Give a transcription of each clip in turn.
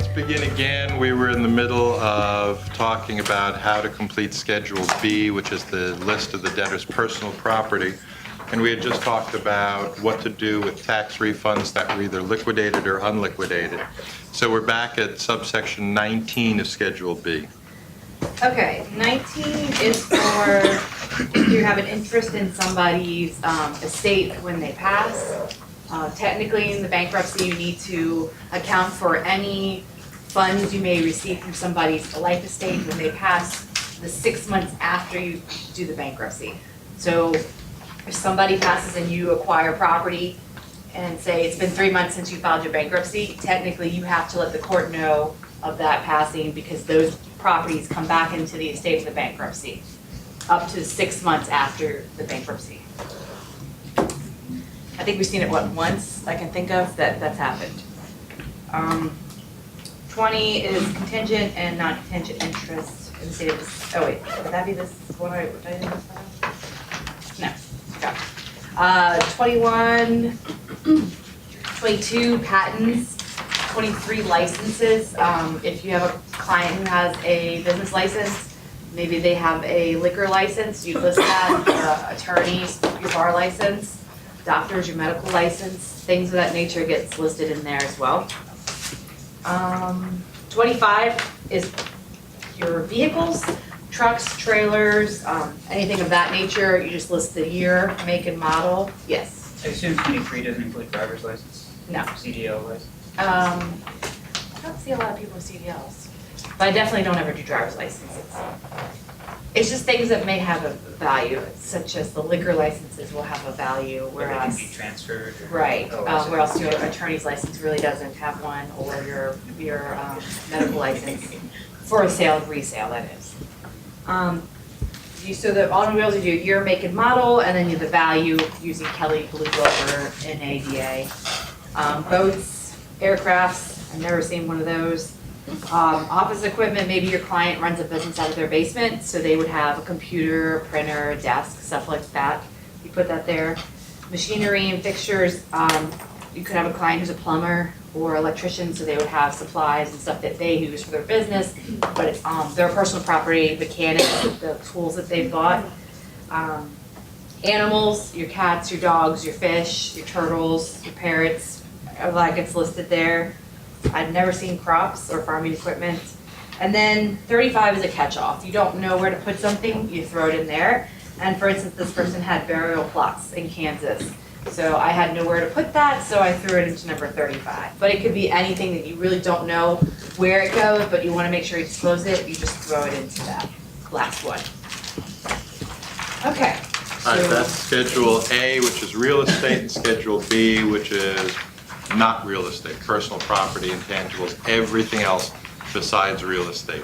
Let's begin again. We were in the middle of talking about how to complete Schedule B, which is the list of the debtor's personal property. And we had just talked about what to do with tax refunds that were either liquidated or unliquidated. So we're back at subsection 19 of Schedule B. Okay, 19 is for if you have an interest in somebody's estate when they pass. Technically, in the bankruptcy, you need to account for any funds you may receive from somebody's life estate when they pass the 6 months after you do the bankruptcy. So if somebody passes and you acquire property and say it's been 3 months since you filed your bankruptcy, technically you have to let the court know of that passing because those properties come back into the estate of the bankruptcy up to 6 months after the bankruptcy. I think we've seen it, once I can think of that's happened. 20 is contingent and non-contingent interest in the state of this. Oh wait, would that be this one? Did I think this one? No. 21, 22 patents, 23 licenses. If you have a client who has a business license, maybe they have a liquor license, you list that, attorneys, your bar license, doctors, your medical license, things of that nature gets listed in there as well. 25 is your vehicles, trucks, trailers, anything of that nature. You just list the year, make, and model. Yes? I assume 23 doesn't include driver's license? No. CDL license? I don't see a lot of people with CDLs, but I definitely don't ever do driver's licenses. It's just things that may have a value, such as the liquor licenses will have a value, whereas. It can be transferred? Right, Oh, I see. whereas your attorney's license really doesn't have one, or your medical license, for a sale, resale, that is. So the automobiles, you do year, make, and model, and then you have the value using Kelly Blue Book and ADA. Boats, aircrafts, I've never seen one of those. Office equipment, maybe your client runs a business out of their basement, so they would have a computer, printer, desk, stuff like that. You put that there. Machinery and fixtures, you could have a client who's a plumber or electrician, so they would have supplies and stuff that they use for their business, but it's their personal property, mechanics, the tools that they've bought. Animals, your cats, your dogs, your fish, your turtles, your parrots, all that gets listed there. I've never seen crops or farming equipment. And then 35 is a catch-all. If you don't know where to put something, you throw it in there. And for instance, this person had burial plots in Kansas. So I had nowhere to put that, so I threw it into number 35. But it could be anything that you really don't know where it goes, but you want to make sure you disclose it, you just throw it into that last one. Okay. All right, that's Schedule A, which is real estate, and Schedule B, which is not real estate, personal property, intangibles, everything else besides real estate.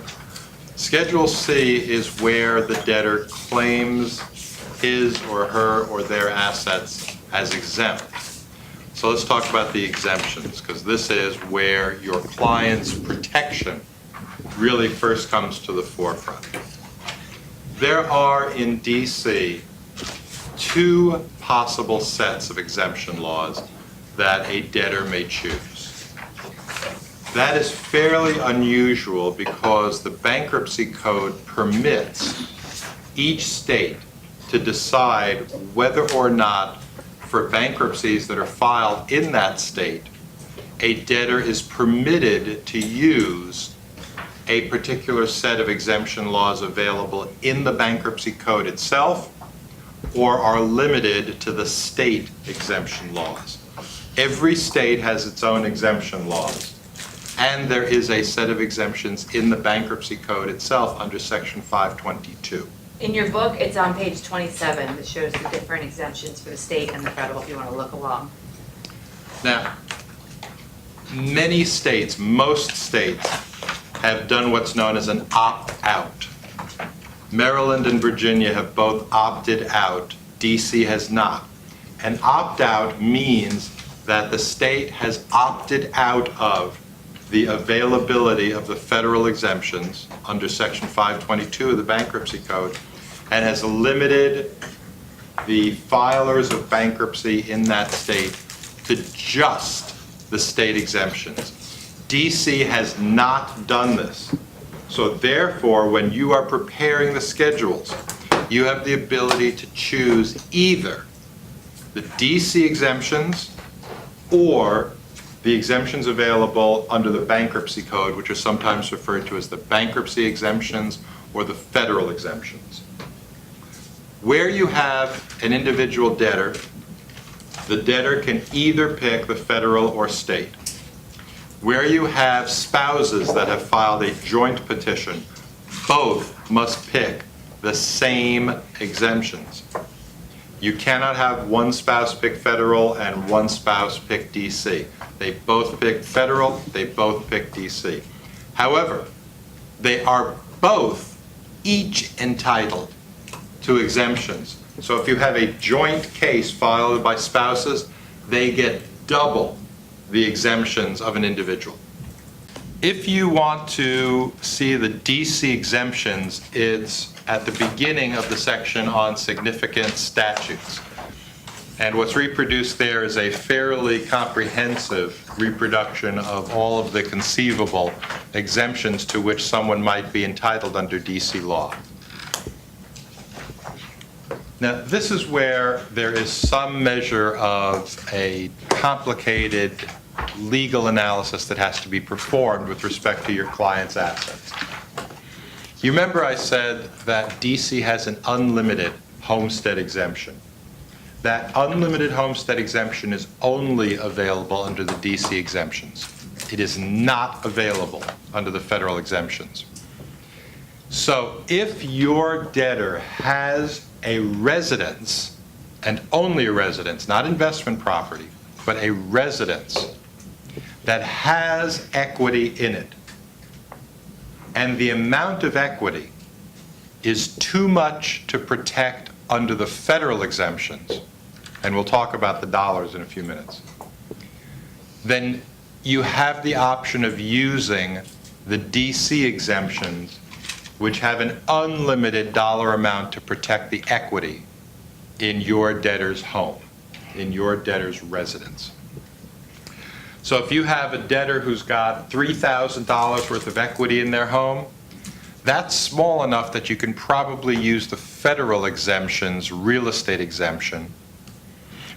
Schedule C is where the debtor claims his or her or their assets as exempt. So let's talk about the exemptions, because this is where your client's protection really first comes to the forefront. There are in DC 2 possible sets of exemption laws that a debtor may choose. That is fairly unusual because the Bankruptcy Code permits each state to decide whether or not, for bankruptcies that are filed in that state, a debtor is permitted to use a particular set of exemption laws available in the Bankruptcy Code itself or are limited to the state exemption laws. Every state has its own exemption laws, and there is a set of exemptions in the Bankruptcy Code itself under Section 522. In your book, it's on page 27 that shows the different exemptions for the state and the federal if you want to look along. Now, many states, most states, have done what's known as an opt-out. Maryland and Virginia have both opted out. DC has not. An opt-out means that the state has opted out of the availability of the federal exemptions under Section 522 of the Bankruptcy Code and has limited the filers of bankruptcy in that state to just the state exemptions. DC has not done this. So therefore, when you are preparing the schedules, you have the ability to choose either the DC exemptions or the exemptions available under the bankruptcy code, which are sometimes referred to as the bankruptcy exemptions or the federal exemptions. Where you have an individual debtor, the debtor can either pick the federal or state. Where you have spouses that have filed a joint petition, both must pick the same exemptions. You cannot have one spouse pick federal and one spouse pick DC. They both pick federal, they both pick DC. However, they are both each entitled to exemptions. So if you have a joint case filed by spouses, they get double the exemptions of an individual. If you want to see the DC exemptions, it's at the beginning of the section on significant statutes. And what's reproduced there is a fairly comprehensive reproduction of all of the conceivable exemptions to which someone might be entitled under DC law. Now, this is where there is some measure of a complicated legal analysis that has to be performed with respect to your client's assets. You remember I said that DC has an unlimited homestead exemption. That unlimited homestead exemption is only available under the DC exemptions. It is not available under the federal exemptions. So if your debtor has a residence, and only a residence, not investment property, but a residence that has equity in it, and the amount of equity is too much to protect under the federal exemptions, and we'll talk about the dollars in a few minutes, then you have the option of using the DC exemptions, which have an unlimited dollar amount to protect the equity in your debtor's home, in your debtor's residence. So if you have a debtor who's got $3,000 worth of equity in their home, that's small enough that you can probably use the federal exemptions, real estate exemption.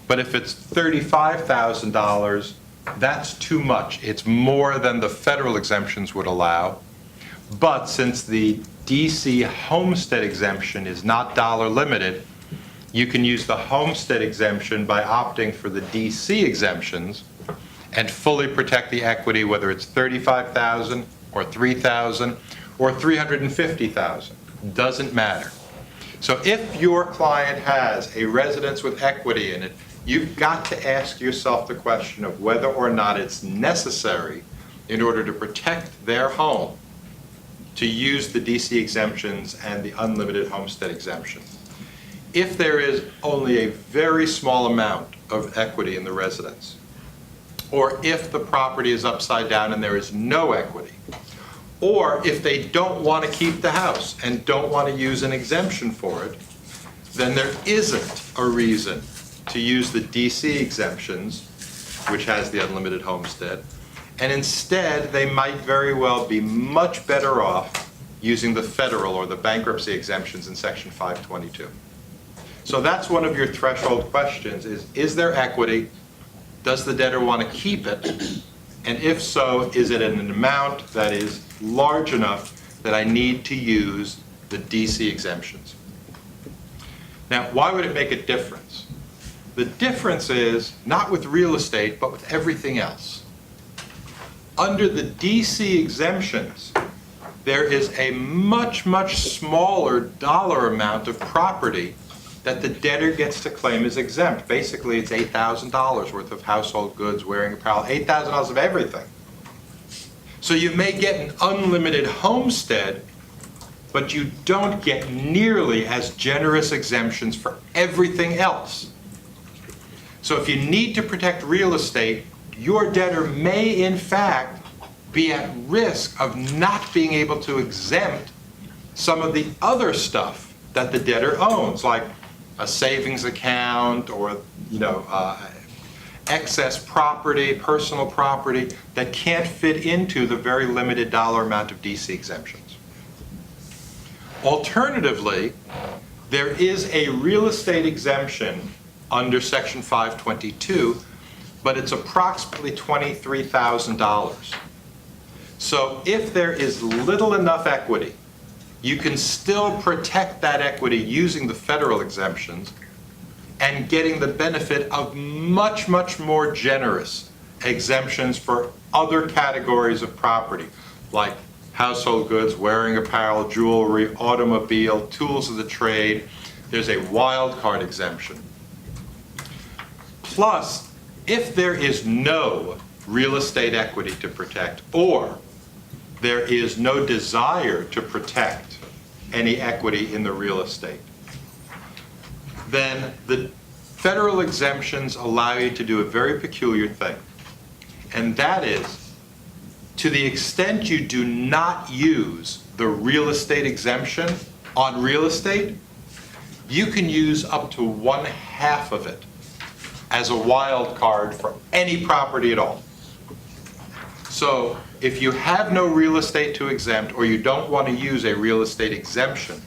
But if it's $35,000, that's too much. It's more than the federal exemptions would allow. But since the DC homestead exemption is not dollar limited, you can use the homestead exemption by opting for the DC exemptions and fully protect the equity, whether it's $35,000 or $3,000 or $350,000. Doesn't matter. So if your client has a residence with equity in it, you've got to ask yourself the question of whether or not it's necessary in order to protect their home to use the DC exemptions and the unlimited homestead exemption. If there is only a very small amount of equity in the residence, or if the property is upside down and there is no equity, or if they don't want to keep the house and don't want to use an exemption for it, then there isn't a reason to use the DC exemptions, which has the unlimited homestead, and instead they might very well be much better off using the federal or the bankruptcy exemptions in Section 522. So that's one of your threshold questions is there equity? Does the debtor want to keep it? And if so, is it in an amount that is large enough that I need to use the DC exemptions? Now, why would it make a difference? The difference is not with real estate, but with everything else. Under the DC exemptions, there is a much, much smaller dollar amount of property that the debtor gets to claim as exempt. Basically, it's $8,000 worth of household goods, wearing apparel, $8,000 of everything. So you may get an unlimited homestead, but you don't get nearly as generous exemptions for everything else. So if you need to protect real estate, your debtor may, in fact, be at risk of not being able to exempt some of the other stuff that the debtor owns, like a savings account or, excess property, personal property that can't fit into the very limited dollar amount of DC exemptions. Alternatively, there is a real estate exemption under Section 522, but it's approximately $23,000. So if there is little enough equity, you can still protect that equity using the federal exemptions and getting the benefit of much, much more generous exemptions for other categories of property, like household goods, wearing apparel, jewelry, automobile, tools of the trade. There's a wild card exemption. Plus, if there is no real estate equity to protect, or there is no desire to protect any equity in the real estate, then the federal exemptions allow you to do a very peculiar thing. And that is, to the extent you do not use the real estate exemption on real estate, you can use up to 1/2 of it as a wild card for any property at all. So if you have no real estate to exempt, or you don't want to use a real estate exemption,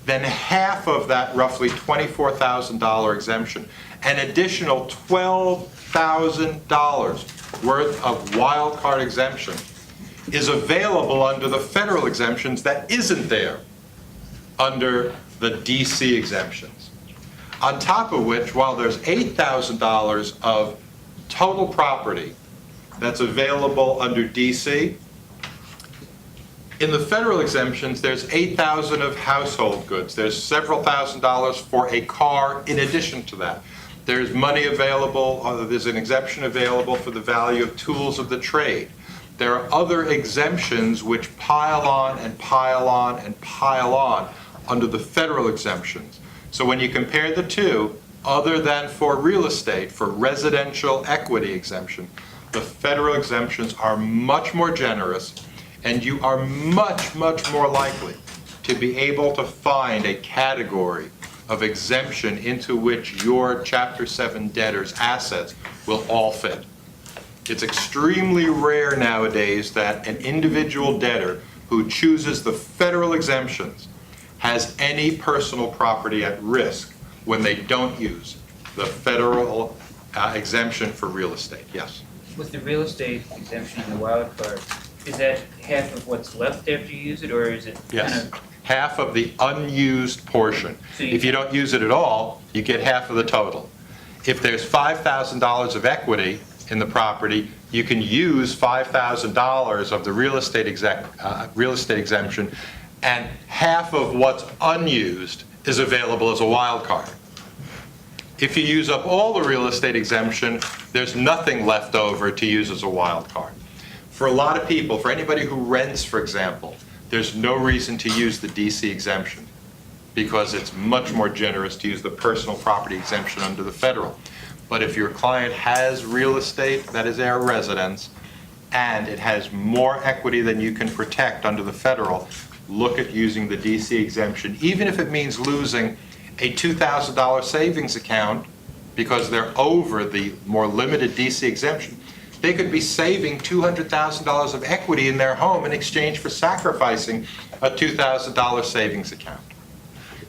then half of that roughly $24,000 exemption, an additional $12,000 worth of wild card exemption, is available under the federal exemptions that isn't there under the DC exemptions. On top of which, while there's $8,000 of total property that's available under DC, in the federal exemptions, there's $8,000 of household goods. There's several $1,000s for a car in addition to that. There's money available, there's an exemption available for the value of tools of the trade. There are other exemptions which pile on and pile on and pile on under the federal exemptions. So when you compare the two, other than for real estate, for residential equity exemption, the federal exemptions are much more generous, and you are much, much more likely to be able to find a category of exemption into which your Chapter 7 debtors' assets will all fit. It's extremely rare nowadays that an individual debtor who chooses the federal exemptions has any personal property at risk when they don't use the federal exemption for real estate. Yes? With the real estate exemption and the wild card, is that half of what's left after you use it, or is it Yes. kind of? Half of the unused portion. So If you don't use it at all, you get half of the total. If there's $5,000 of equity in the property, you can use $5,000 of the real estate exemption, and half of what's unused is available as a wild card. If you use up all the real estate exemption, there's nothing left over to use as a wild card. For a lot of people, for anybody who rents, for example, there's no reason to use the DC exemption because it's much more generous to use the personal property exemption under the federal. But if your client has real estate that is their residence and it has more equity than you can protect under the federal, look at using the DC exemption, even if it means losing a $2,000 savings account because they're over the more limited DC exemption. They could be saving $200,000 of equity in their home in exchange for sacrificing a $2,000 savings account.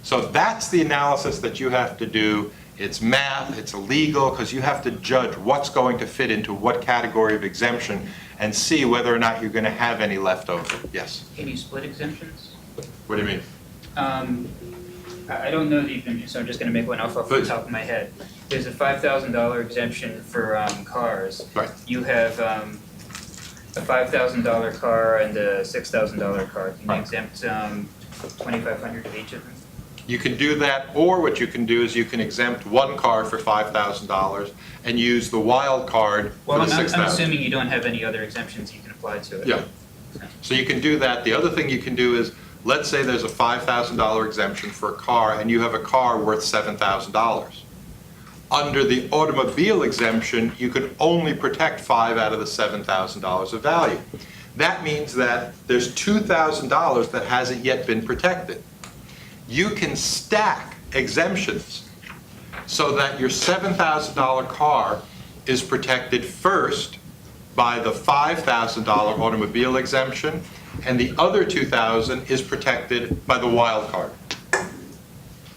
So that's the analysis that you have to do. It's math, it's legal, because you have to judge what's going to fit into what category of exemption and see whether or not you're going to have any left over. Yes? Can you split exemptions? What do you mean? I don't know the exemption, so I'm just going to make one off the Please. top of my head. There's a $5,000 exemption for cars. Right. You have a $5,000 car and a $6,000 car. Can you Right. exempt $2,500 of each of them? You can do that, or what you can do is you can exempt one car for $5,000 and use the wild card for Well, the I'm $6,000. assuming you don't have any other exemptions you can apply to it. Yeah. So you can do that. The other thing you can do is, let's say there's a $5,000 exemption for a car and you have a car worth $7,000. Under the automobile exemption, you could only protect $5,000 out of the $7,000 of value. That means that there's $2,000 that hasn't yet been protected. You can stack exemptions so that your $7,000 car is protected first by the $5,000 automobile exemption, and the other $2,000 is protected by the wild card.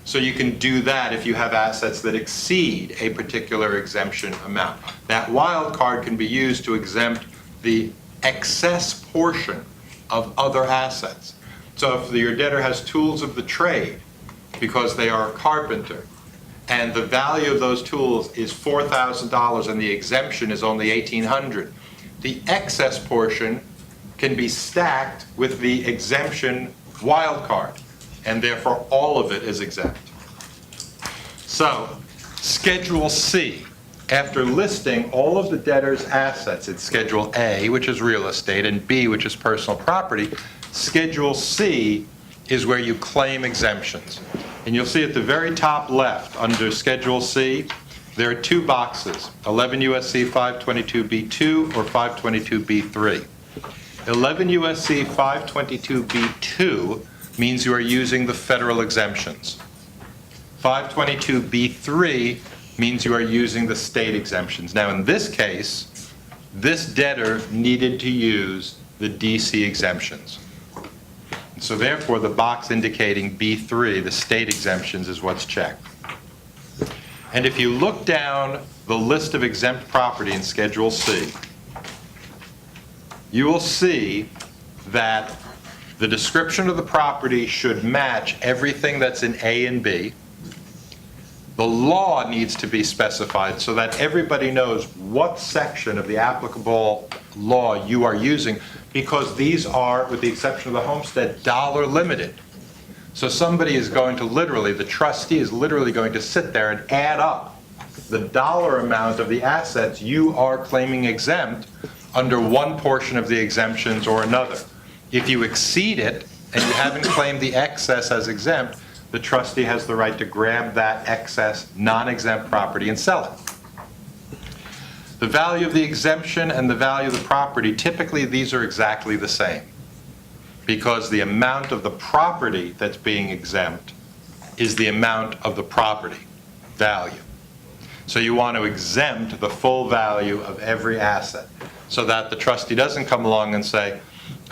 So you can do that if you have assets that exceed a particular exemption amount. That wild card can be used to exempt the excess portion of other assets. So if your debtor has tools of the trade because they are a carpenter, and the value of those tools is $4,000 and the exemption is only $1,800, the excess portion can be stacked with the exemption wild card, and therefore all of it is exempt. So, Schedule C, after listing all of the debtor's assets in Schedule A, which is real estate, and B, which is personal property, Schedule C is where you claim exemptions. And you'll see at the very top left, under Schedule C, there are two boxes, 11 U.S.C. 522b2 or 522b3. 11 U.S.C. 522b2 means you are using the federal exemptions. 522b3 means you are using the state exemptions. Now, in this case, this debtor needed to use the DC exemptions. So therefore, the box indicating B3, the state exemptions, is what's checked. And if you look down the list of exempt property in Schedule C, you will see that the description of the property should match everything that's in A and B. The law needs to be specified so that everybody knows what section of the applicable law you are using, because these are, with the exception of the homestead, dollar limited. So somebody is going to literally, the trustee is literally going to sit there and add up the dollar amount of the assets you are claiming exempt under one portion of the exemptions or another. If you exceed it and you haven't claimed the excess as exempt, the trustee has the right to grab that excess non-exempt property and sell it. The value of the exemption and the value of the property, typically these are exactly the same, because the amount of the property that's being exempt is the amount of the property value. So you want to exempt the full value of every asset so that the trustee doesn't come along and say,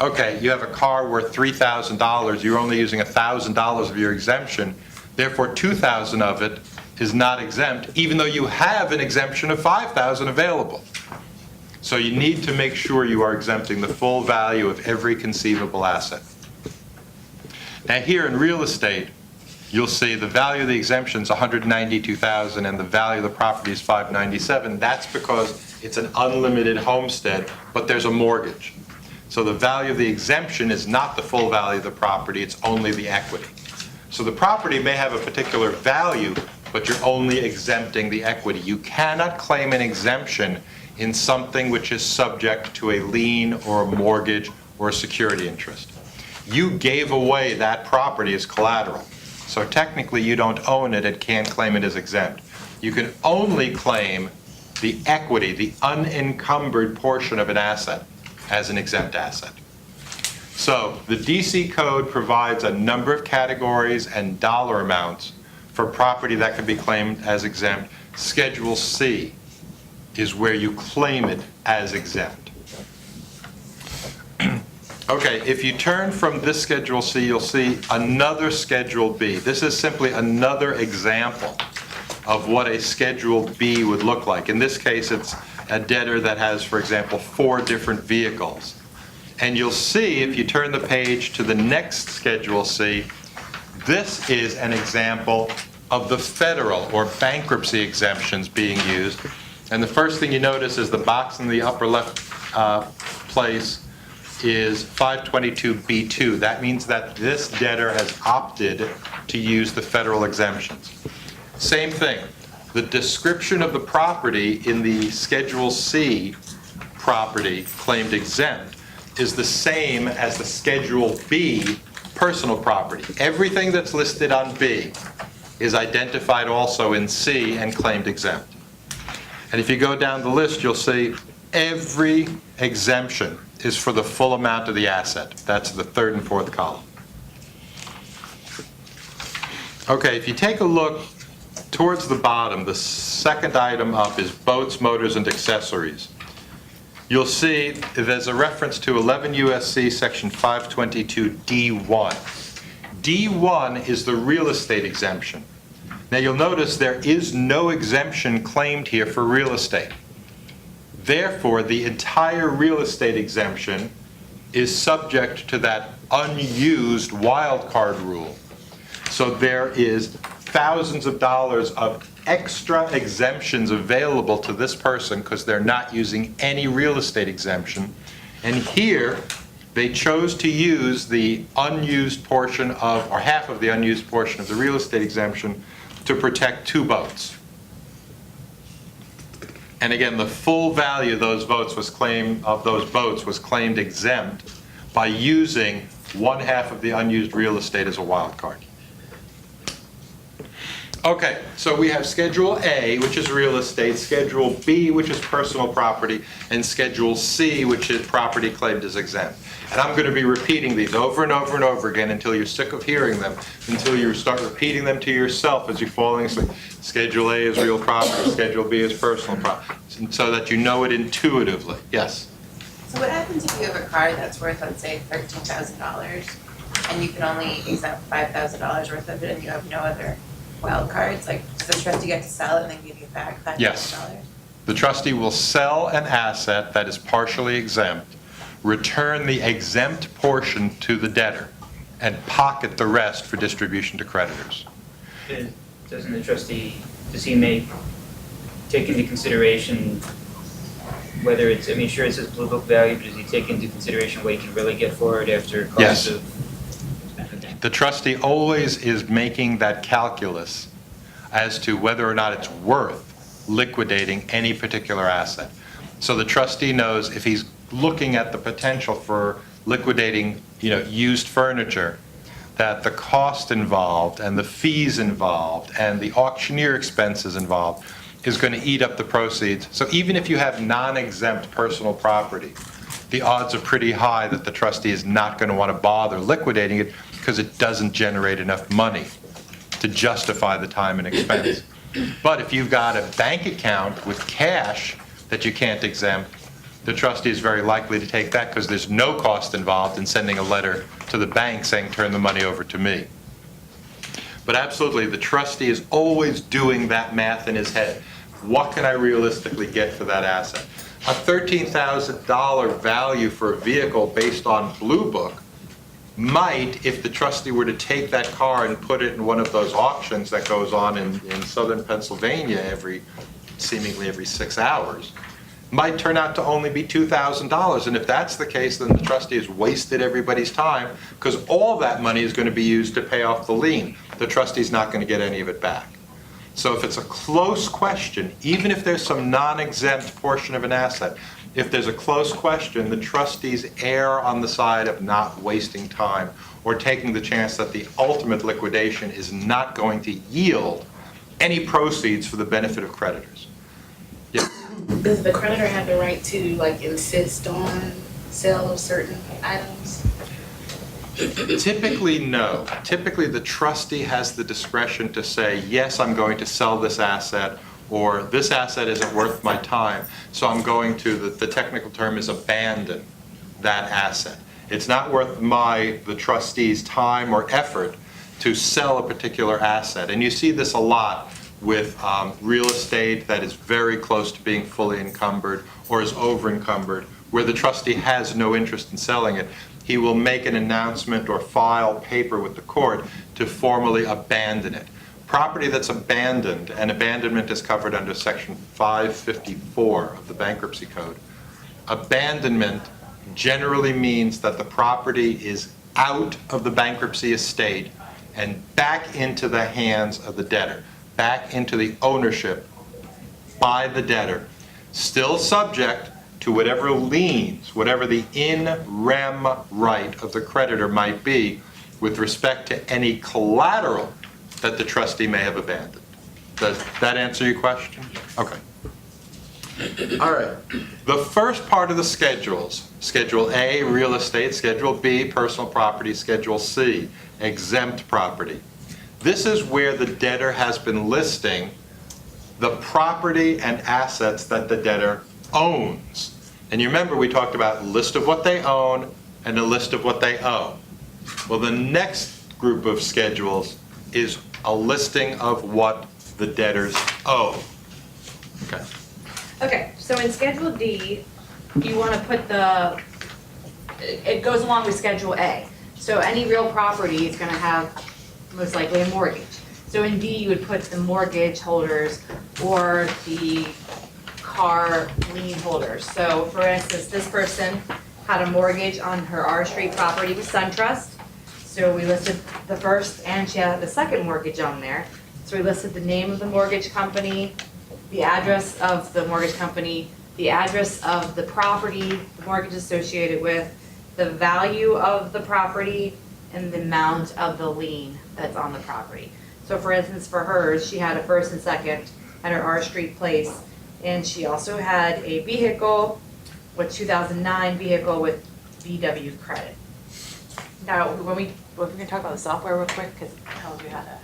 okay, you have a car worth $3,000, you're only using $1,000 of your exemption, therefore $2,000 of it is not exempt, even though you have an exemption of $5,000 available. So you need to make sure you are exempting the full value of every conceivable asset. Now here in real estate, you'll see the value of the exemption is $192,000 and the value of the property is $597,000. That's because it's an unlimited homestead, but there's a mortgage. So the value of the exemption is not the full value of the property, it's only the equity. So the property may have a particular value, but you're only exempting the equity. You cannot claim an exemption in something which is subject to a lien or a mortgage or a security interest. You gave away that property as collateral. So technically you don't own it and can't claim it as exempt. You can only claim the equity, the unencumbered portion of an asset, as an exempt asset. So the DC code provides a number of categories and dollar amounts for property that can be claimed as exempt. Schedule C is where you claim it as exempt. Okay, if you turn from this Schedule C, you'll see another Schedule B. This is simply another example of what a Schedule B would look like. In this case, it's a debtor that has, for example, 4 different vehicles. And you'll see, if you turn the page to the next Schedule C, this is an example of the federal or bankruptcy exemptions being used. And the first thing you notice is the box in the upper left place is 522b2. That means that this debtor has opted to use the federal exemptions. Same thing. The description of the property in the Schedule C property claimed exempt is the same as the Schedule B personal property. Everything that's listed on B is identified also in C and claimed exempt. And if you go down the list, you'll see every exemption is for the full amount of the asset. That's the 3rd and 4th column. Okay, if you take a look towards the bottom, the second item up is boats, motors, and accessories. You'll see there's a reference to 11 U.S.C. Section 522 D1. D1 is the real estate exemption. Now you'll notice there is no exemption claimed here for real estate. Therefore, the entire real estate exemption is subject to that unused wild card rule. So there is thousands of dollars of extra exemptions available to this person because they're not using any real estate exemption. And here, they chose to use the unused portion of, or half of the unused portion of the real estate exemption to protect 2 boats. And again, the full value of those boats was claimed exempt by using 1/2 of the unused real estate as a wild card. Okay, so we have Schedule A, which is real estate, Schedule B, which is personal property, and Schedule C, which is property claimed as exempt. And I'm going to be repeating these over and over and over again until you're sick of hearing them, until you start repeating them to yourself as you're falling asleep. Schedule A is real property, Schedule B is personal property, so that you know it intuitively. Yes? So what happens if you have a car that's worth, let's say, $13,000, and you can only exempt $5,000 worth of it, and you have no other wild cards? Like, does the trustee get to sell it and then give you back $5,000? Yes. The trustee will sell an asset that is partially exempt, return the exempt portion to the debtor, and pocket the rest for distribution to creditors. Doesn't the trustee, does he take into consideration whether it's, I mean, sure it says blue book value, but does he take into consideration what he can really get for it after cost Yes. of? The trustee always is making that calculus as to whether or not it's worth liquidating any particular asset. So the trustee knows if he's looking at the potential for liquidating, used furniture, that the cost involved and the fees involved and the auctioneer expenses involved is going to eat up the proceeds. So even if you have non-exempt personal property, the odds are pretty high that the trustee is not going to want to bother liquidating it because it doesn't generate enough money to justify the time and expense. But if you've got a bank account with cash that you can't exempt, the trustee is very likely to take that because there's no cost involved in sending a letter to the bank saying, turn the money over to me. But absolutely, the trustee is always doing that math in his head. What can I realistically get for that asset? A $13,000 value for a vehicle based on Blue Book might, if the trustee were to take that car and put it in one of those auctions that goes on in southern Pennsylvania seemingly every 6 hours, might turn out to only be $2,000. And if that's the case, then the trustee has wasted everybody's time because all that money is going to be used to pay off the lien. The trustee's not going to get any of it back. So if it's a close question, even if there's some non-exempt portion of an asset, if there's a close question, the trustees err on the side of not wasting time or taking the chance that the ultimate liquidation is not going to yield any proceeds for the benefit of creditors. Yeah. Does the creditor have the right to insist on sale of certain items? Typically, no. Typically, the trustee has the discretion to say, yes, I'm going to sell this asset, or this asset isn't worth my time, so I'm going to, the technical term is abandon that asset. It's not worth the trustee's time or effort to sell a particular asset. And you see this a lot with real estate that is very close to being fully encumbered or is over encumbered, where the trustee has no interest in selling it. He will make an announcement or file paper with the court to formally abandon it. Property that's abandoned, and abandonment is covered under Section 554 of the Bankruptcy Code. Abandonment generally means that the property is out of the bankruptcy estate and back into the hands of the debtor, back into the ownership by the debtor, still subject to whatever liens, whatever the in rem right of the creditor might be with respect to any collateral that the trustee may have abandoned. Does that answer your question? Okay. All right. The first part of the schedules, Schedule A, real estate, Schedule B, personal property, Schedule C, exempt property. This is where the debtor has been listing the property and assets that the debtor owns. And you remember we talked about list of what they own and a list of what they owe. Well, the next group of schedules is a listing of what the debtors owe. Okay. Okay, so in Schedule D, you want to put it goes along with Schedule A. So any real property is going to have most likely a mortgage. So in D, you would put the mortgage holders or the car lien holders. So for instance, this person had a mortgage on her R Street property with SunTrust. So we listed the first, and she had the second mortgage on there. So we listed the name of the mortgage company, the address of the mortgage company, the address of the property the mortgage associated with, the value of the property, and the amount of the lien that's on the property. So for instance, for hers, she had a first and second at her R Street place, and she also had a vehicle, with 2009 vehicle with VW credit. Now, we're gonna talk about the software real quick, because it tells you how to.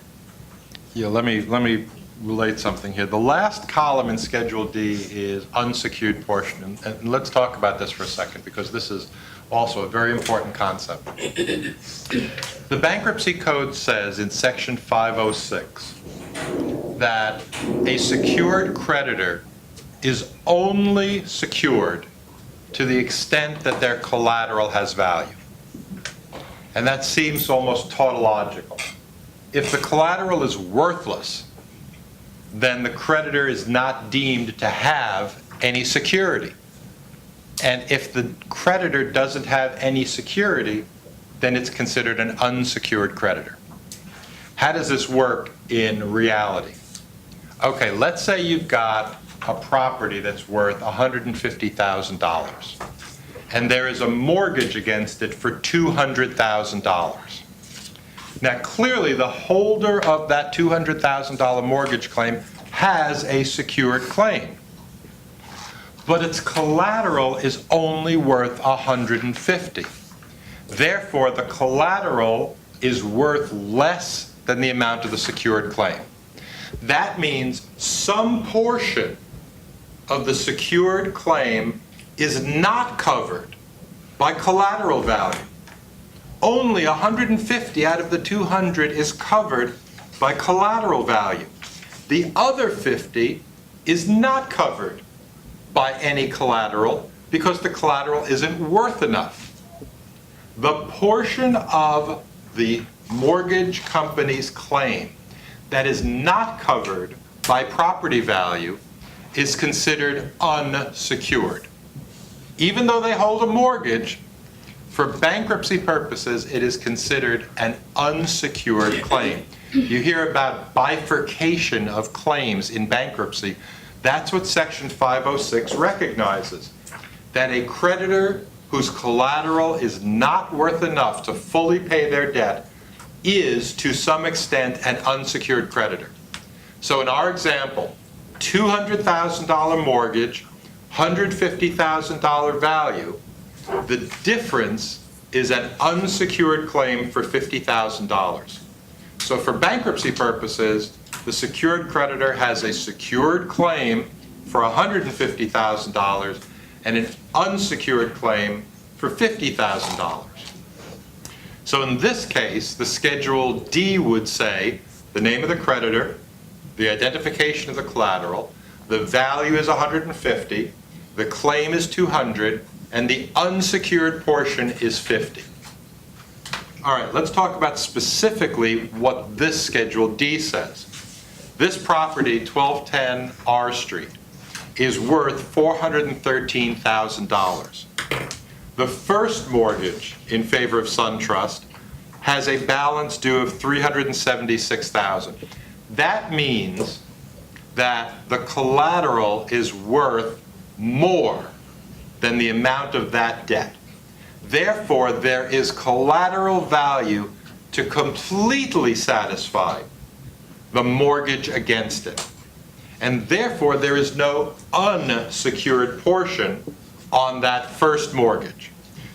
Yeah, let me relate something here. The last column in Schedule D is unsecured portion, and let's talk about this for a second, because this is also a very important concept. The Bankruptcy Code says in Section 506 that a secured creditor is only secured to the extent that their collateral has value. And that seems almost tautological. If the collateral is worthless, then the creditor is not deemed to have any security. And if the creditor doesn't have any security, then it's considered an unsecured creditor. How does this work in reality? Okay, let's say you've got a property that's worth $150,000, and there is a mortgage against it for $200,000. Now, clearly, the holder of that $200,000 mortgage claim has a secured claim, but its collateral is only worth $150,000. Therefore, the collateral is worth less than the amount of the secured claim. That means some portion of the secured claim is not covered by collateral value. Only $150,000 out of the $200,000 is covered by collateral value. The other $50,000 is not covered by any collateral because the collateral isn't worth enough. The portion of the mortgage company's claim that is not covered by property value is considered unsecured. Even though they hold a mortgage, for bankruptcy purposes, it is considered an unsecured claim. You hear about bifurcation of claims in bankruptcy. That's what Section 506 recognizes, that a creditor whose collateral is not worth enough to fully pay their debt is, to some extent, an unsecured creditor. So in our example, $200,000 mortgage, $150,000 value, the difference is an unsecured claim for $50,000. So for bankruptcy purposes, the secured creditor has a secured claim for $150,000 and an unsecured claim for $50,000. So in this case, the Schedule D would say the name of the creditor, the identification of the collateral, the value is $150,000, the claim is $200,000, and the unsecured portion is $50,000. All right, let's talk about specifically what this Schedule D says. This property, 1210 R Street, is worth $413,000. The first mortgage in favor of SunTrust has a balance due of $376,000. That means that the collateral is worth more than the amount of that debt. Therefore, there is collateral value to completely satisfy the mortgage against it. And therefore, there is no unsecured portion on that first mortgage.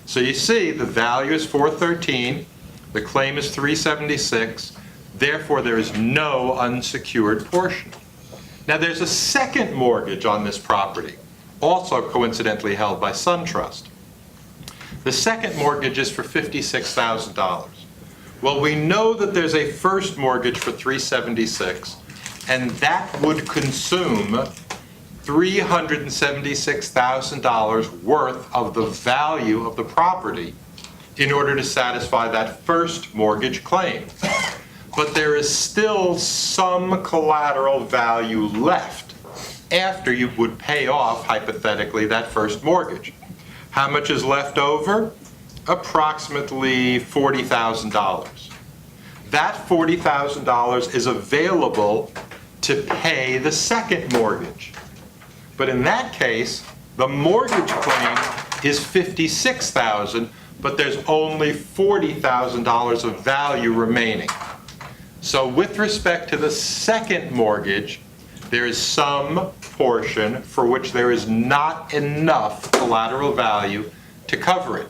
So you see, the value is $413,000, the claim is $376,000, Therefore, there is no unsecured portion. Now, there's a second mortgage on this property, also coincidentally held by SunTrust. The second mortgage is for $56,000. Well, we know that there's a first mortgage for $376,000, and that would consume $376,000 worth of the value of the property in order to satisfy that first mortgage claim. But there is still some collateral value left after you would pay off, hypothetically, that first mortgage. How much is left over? Approximately $40,000. That $40,000 is available to pay the second mortgage. But in that case, the mortgage claim is $56,000, but there's only $40,000 of value remaining. So with respect to the second mortgage, there is some portion for which there is not enough collateral value to cover it.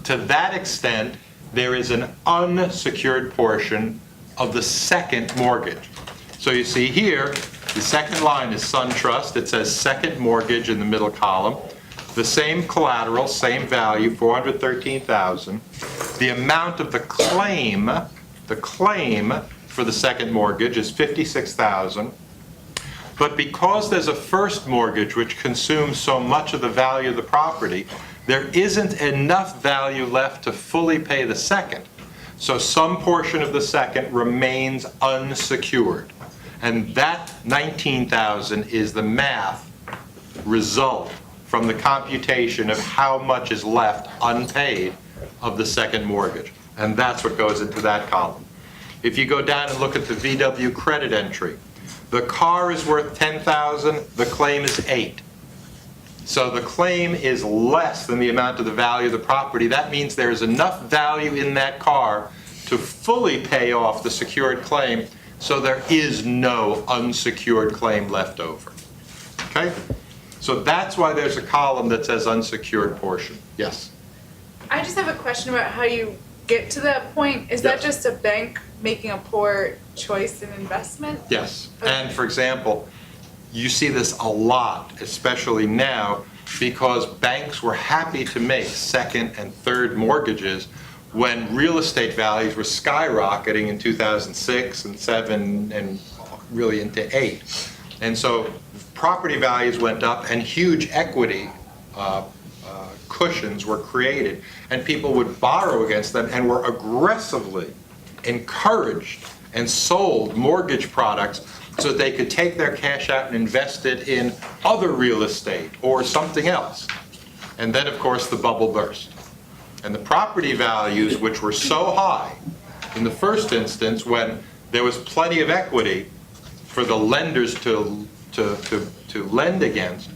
To that extent, there is an unsecured portion of the second mortgage. So you see here, the second line is SunTrust. It says second mortgage in the middle column. The same collateral, same value, $413,000. The amount of the claim for the second mortgage is $56,000. But because there's a first mortgage which consumes so much of the value of the property, there isn't enough value left to fully pay the second. So some portion of the second remains unsecured. And that $19,000 is the math result from the computation of how much is left unpaid of the second mortgage. And that's what goes into that column. If you go down and look at the VW credit entry, the car is worth $10,000, the claim is $8,000. So the claim is less than the amount of the value of the property. That means there is enough value in that car to fully pay off the secured claim, so there is no unsecured claim left over. Okay? So that's why there's a column that says unsecured portion. Yes? I just have a question about how you get to that point. Is that Yes. just a bank making a poor choice in investment? Yes. And for example, you see this a lot, especially now, because banks were happy to make second and third mortgages when real estate values were skyrocketing in 2006 and 7 and really into 8. And so property values went up and huge equity cushions were created, and people would borrow against them and were aggressively encouraged and sold mortgage products so that they could take their cash out and invest it in other real estate or something else. And then, of course, the bubble burst. And the property values, which were so high in the first instance when there was plenty of equity for the lenders to lend against,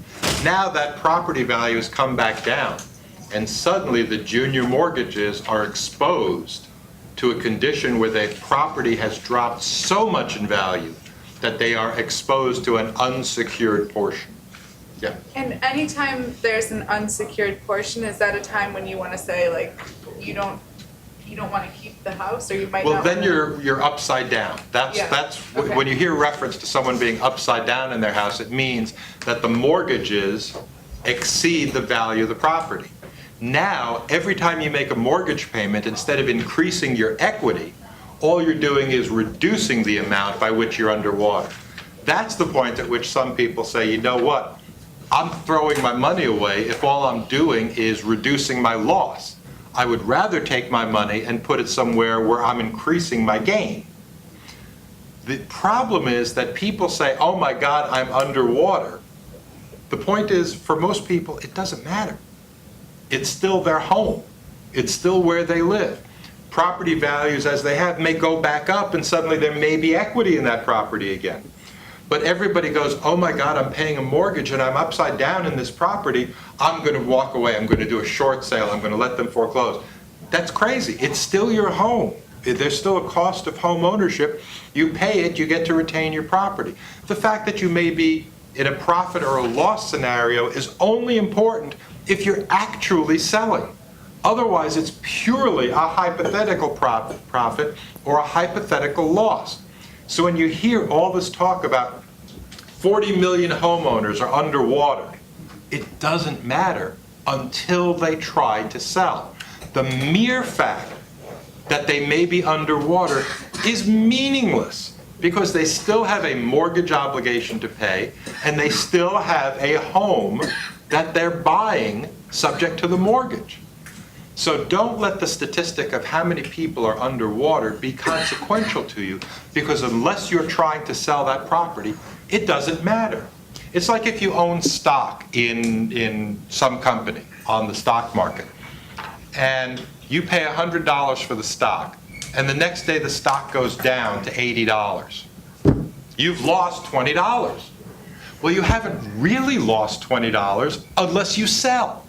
now that property value has come back down. And suddenly the junior mortgages are exposed to a condition where the property has dropped so much in value that they are exposed to an unsecured portion. Yeah. And anytime there's an unsecured portion, is that a time when you want to say, like, you don't want to keep the house, or you might Well, not then wanna- you're upside down. That's Okay. when you hear reference to someone being upside down in their house, it means that the mortgages exceed the value of the property. Now, every time you make a mortgage payment, instead of increasing your equity, all you're doing is reducing the amount by which you're underwater. That's the point at which some people say, you know what, I'm throwing my money away if all I'm doing is reducing my loss. I would rather take my money and put it somewhere where I'm increasing my gain. The problem is that people say, oh my God, I'm underwater. The point is, for most people, it doesn't matter. It's still their home. It's still where they live. Property values, as they have, may go back up, and suddenly there may be equity in that property again. But everybody goes, oh my God, I'm paying a mortgage and I'm upside down in this property. I'm going to walk away. I'm going to do a short sale. I'm going to let them foreclose. That's crazy. It's still your home. There's still a cost of home ownership. You pay it, you get to retain your property. The fact that you may be in a profit or a loss scenario is only important if you're actually selling. Otherwise, it's purely a hypothetical profit or a hypothetical loss. So when you hear all this talk about 40 million homeowners are underwater, it doesn't matter until they try to sell. The mere fact that they may be underwater is meaningless because they still have a mortgage obligation to pay and they still have a home that they're buying subject to the mortgage. So don't let the statistic of how many people are underwater be consequential to you, because unless you're trying to sell that property, it doesn't matter. It's like if you own stock in some company on the stock market, and you pay $100 for the stock, and the next day the stock goes down to $80. You've lost $20. Well, you haven't really lost $20 unless you sell.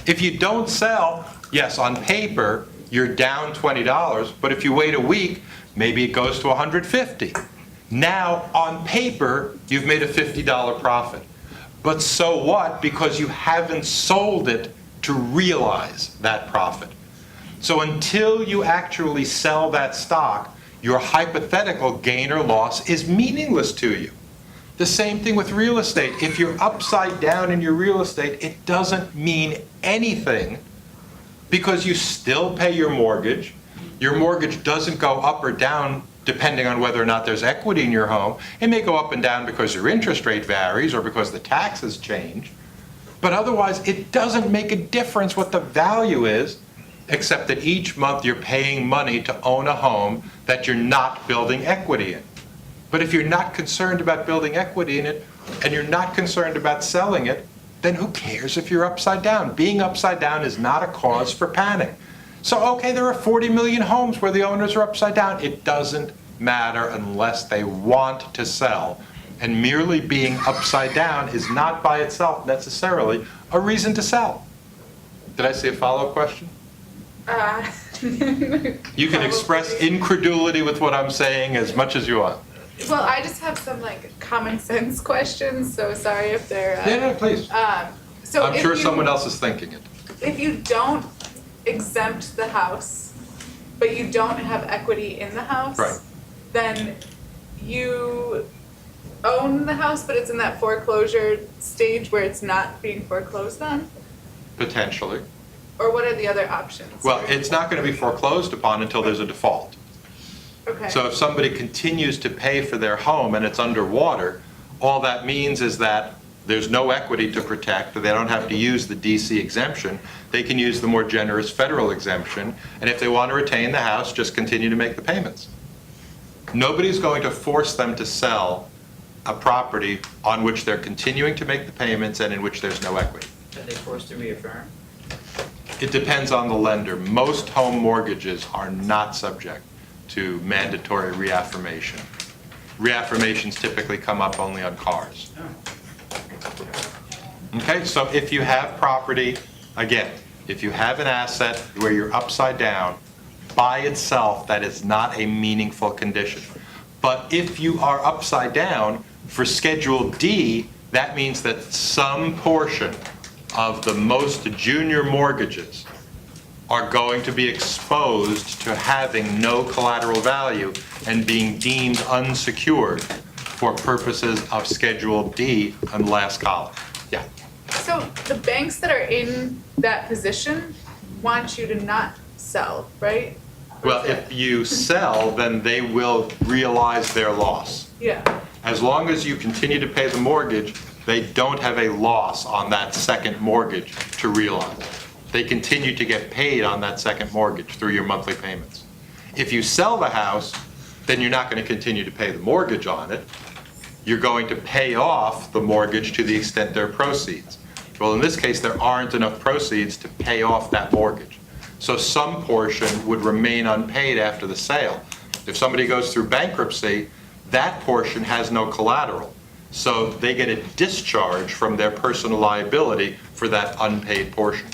If you don't sell, yes, on paper, you're down $20, but if you wait a week, maybe it goes to $150. Now, on paper, you've made a $50 profit. But so what? Because you haven't sold it to realize that profit. So until you actually sell that stock, your hypothetical gain or loss is meaningless to you. The same thing with real estate. If you're upside down in your real estate, it doesn't mean anything because you still pay your mortgage. Your mortgage doesn't go up or down depending on whether or not there's equity in your home. It may go up and down because your interest rate varies or because the taxes change. But otherwise, it doesn't make a difference what the value is, except that each month you're paying money to own a home that you're not building equity in. But if you're not concerned about building equity in it, and you're not concerned about selling it, then who cares if you're upside down? Being upside down is not a cause for panic. So, okay, there are 40 million homes where the owners are upside down. It doesn't matter unless they want to sell. And merely being upside down is not by itself necessarily a reason to sell. Did I see a follow-up question? You can express incredulity with what I'm saying as much as you want. Well, I just have some like common sense questions, so sorry if they're. Yeah, please. So I'm sure someone else is thinking it. If you don't exempt the house, but you don't have equity in the house, Right. then you own the house, but it's in that foreclosure stage where it's not being foreclosed on? Potentially. Or what are the other options? Well, it's not going to be foreclosed upon until there's a default. Okay. So if somebody continues to pay for their home and it's underwater, all that means is that there's no equity to protect, they don't have to use the DC exemption, they can use the more generous federal exemption, and if they want to retain the house, just continue to make the payments. Nobody's going to force them to sell a property on which they're continuing to make the payments and in which there's no equity. Are they forced to reaffirm? It depends on the lender. Most home mortgages are not subject to mandatory reaffirmation. Reaffirmations typically come up only on cars. Okay, so if you have property, again, if you have an asset where you're upside down, by itself, that is not a meaningful condition. But if you are upside down, for Schedule D, that means that some portion of the most junior mortgages are going to be exposed to having no collateral value and being deemed unsecured for purposes of Schedule D on the last column. Yeah. So the banks that are in that position want you to not sell, right? Well, if you sell, then they will realize their loss. Yeah. As long as you continue to pay the mortgage, they don't have a loss on that second mortgage to realize. They continue to get paid on that second mortgage through your monthly payments. If you sell the house, then you're not going to continue to pay the mortgage on it. You're going to pay off the mortgage to the extent there are proceeds. Well, in this case, there aren't enough proceeds to pay off that mortgage. So some portion would remain unpaid after the sale. If somebody goes through bankruptcy, that portion has no collateral. So they get a discharge from their personal liability for that unpaid portion.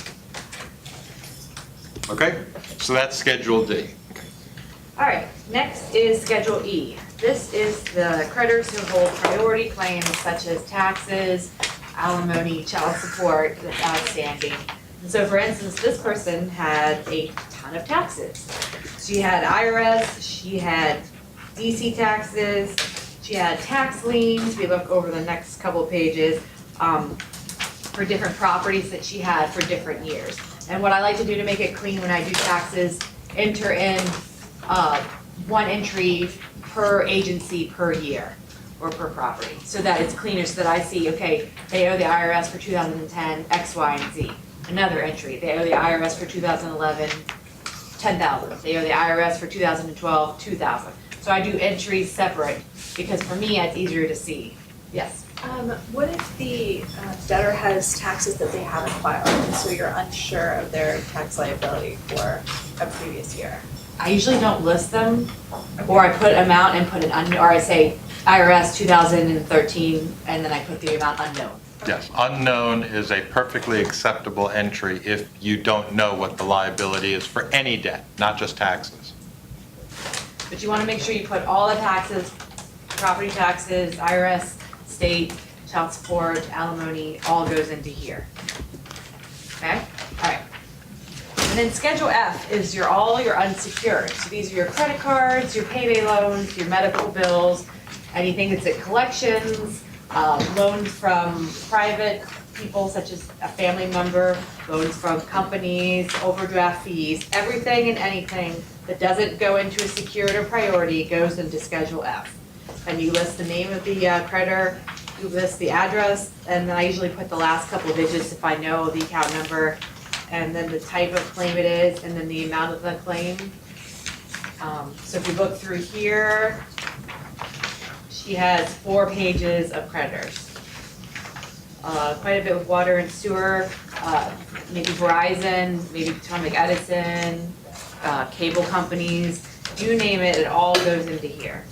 Okay? So that's Schedule D. All right, next is Schedule E. This is the creditors who hold priority claims such as taxes, alimony, child support that's outstanding. And so for instance, this person had a ton of taxes. She had IRS, she had DC taxes, she had tax liens, if you look over the next couple of pages, for different properties that she had for different years. And what I like to do to make it clean when I do taxes, enter in one entry per agency per year or per property, so that it's cleaner, so that I see, okay, they owe the IRS for 2010, X, Y, and Z. Another entry, they owe the IRS for 2011, 10,000. They owe the IRS for 2012, 2,000. So I do entries separate, because for me, it's easier to see. Yes? What if the debtor has taxes that they haven't filed, and so you're unsure of their tax liability for a previous year? I usually don't list them, or I put amount and put an unknown, or I say IRS 2013, and then I put the amount unknown. Yes, unknown is a perfectly acceptable entry if you don't know what the liability is for any debt, not just taxes. But you want to make sure you put all the taxes, property taxes, IRS, state, child support, alimony, all goes into here. Okay? All right. And then Schedule F is all your unsecured. So these are your credit cards, your payday loans, your medical bills, anything that's at collections, loans from private people such as a family member, loans from companies, overdraft fees, everything and anything that doesn't go into a secured or priority goes into Schedule F. And you list the name of the creditor, you list the address, and then I usually put the last couple of digits if I know the account number, and then the type of claim it is, and then the amount of the claim. So if you look through here, she has 4 pages of creditors. Quite a bit with water and sewer, maybe Verizon, maybe Potomac Edison, cable companies, you name it, it all goes into here.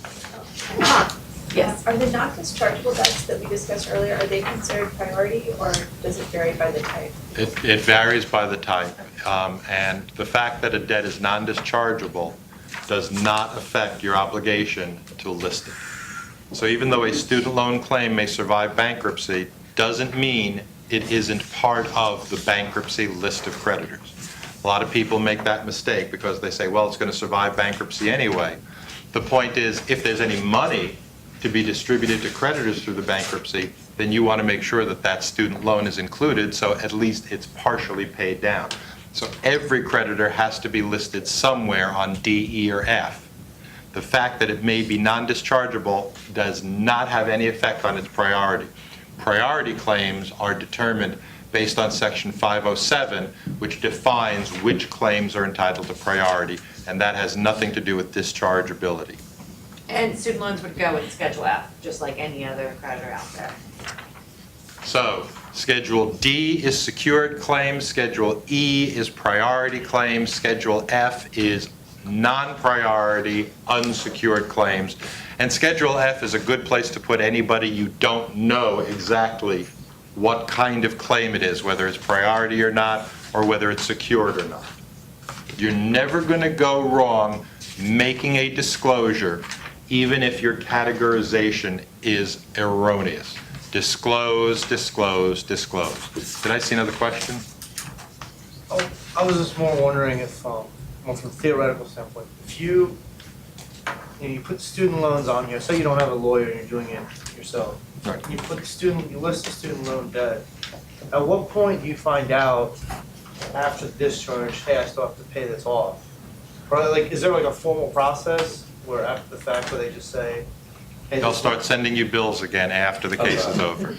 Yes. Are the not dischargeable debts that we discussed earlier, are they considered priority, or does it vary by the type? It varies by the type, and the fact that a debt is non-dischargeable does not affect your obligation to list it. So even though a student loan claim may survive bankruptcy, doesn't mean it isn't part of the bankruptcy list of creditors. A lot of people make that mistake because they say, well, it's going to survive bankruptcy anyway. The point is, if there's any money to be distributed to creditors through the bankruptcy, then you want to make sure that that student loan is included, so at least it's partially paid down. So every creditor has to be listed somewhere on D, E, or F. The fact that it may be non-dischargeable does not have any effect on its priority. Priority claims are determined based on Section 507, which defines which claims are entitled to priority, and that has nothing to do with dischargeability. And student loans would go in Schedule F, just like any other creditor out there. So, Schedule D is secured claims, Schedule E is priority claims, Schedule F is non-priority, unsecured claims. And Schedule F is a good place to put anybody you don't know exactly what kind of claim it is, whether it's priority or not, or whether it's secured or not. You're never going to go wrong making a disclosure, even if your categorization is erroneous. Disclose, disclose, disclose. Did I see another question? Oh, I was just more wondering if, more from a theoretical standpoint, if you put student loans on here, say you don't have a lawyer and you're doing it yourself. Right. You list the student loan debt. At what point do you find out after discharge, hey, I still have to pay this off? Or like, is there like a formal process where after the fact where they just say, hey, They'll start sending you bills again after the case is over.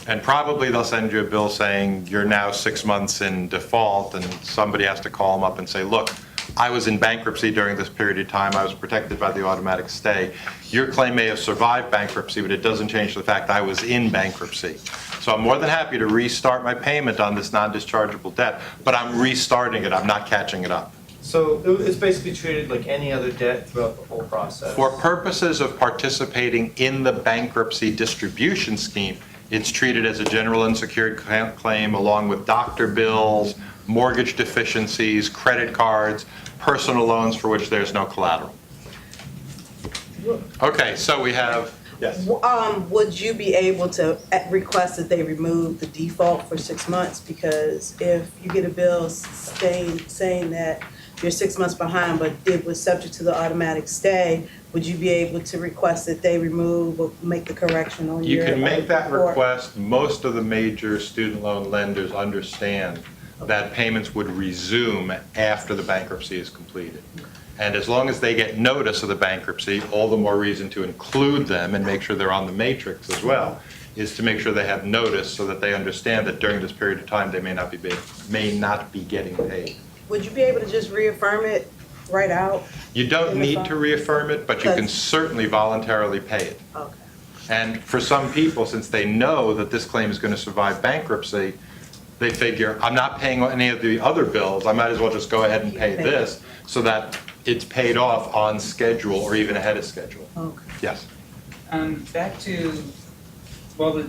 And probably they'll send you a bill saying you're now 6 months in default, and somebody has to call them up and say, look, I was in bankruptcy during this period of time. I was protected by the automatic stay. Your claim may have survived bankruptcy, but it doesn't change the fact I was in bankruptcy. So I'm more than happy to restart my payment on this non-dischargeable debt, but I'm restarting it. I'm not catching it up. So it's basically treated like any other debt throughout the whole process? For purposes of participating in the bankruptcy distribution scheme, it's treated as a general unsecured claim along with doctor bills, mortgage deficiencies, credit cards, personal loans for which there's no collateral. Okay, so we have Yes. Would you be able to request that they remove the default for 6 months? Because if you get a bill saying that you're 6 months behind, but it was subject to the automatic stay, would you be able to request that they remove or make the correction on You your can make that report? request. Most of the major student loan lenders understand that payments would resume after the bankruptcy is completed. And as long as they get notice of the bankruptcy, all the more reason to include them and make sure they're on the matrix as well, is to make sure they have notice so that they understand that during this period of time, they may not be getting paid. Would you be able to just reaffirm it right out? You don't In the need file? to reaffirm it, but you can Because- certainly voluntarily pay it. Okay. And for some people, since they know that this claim is going to survive bankruptcy, they figure, I'm not paying any of the other bills, I might as well just go ahead and pay this, so that it's paid off on schedule or even ahead of schedule. Okay. Yes. Back to, well,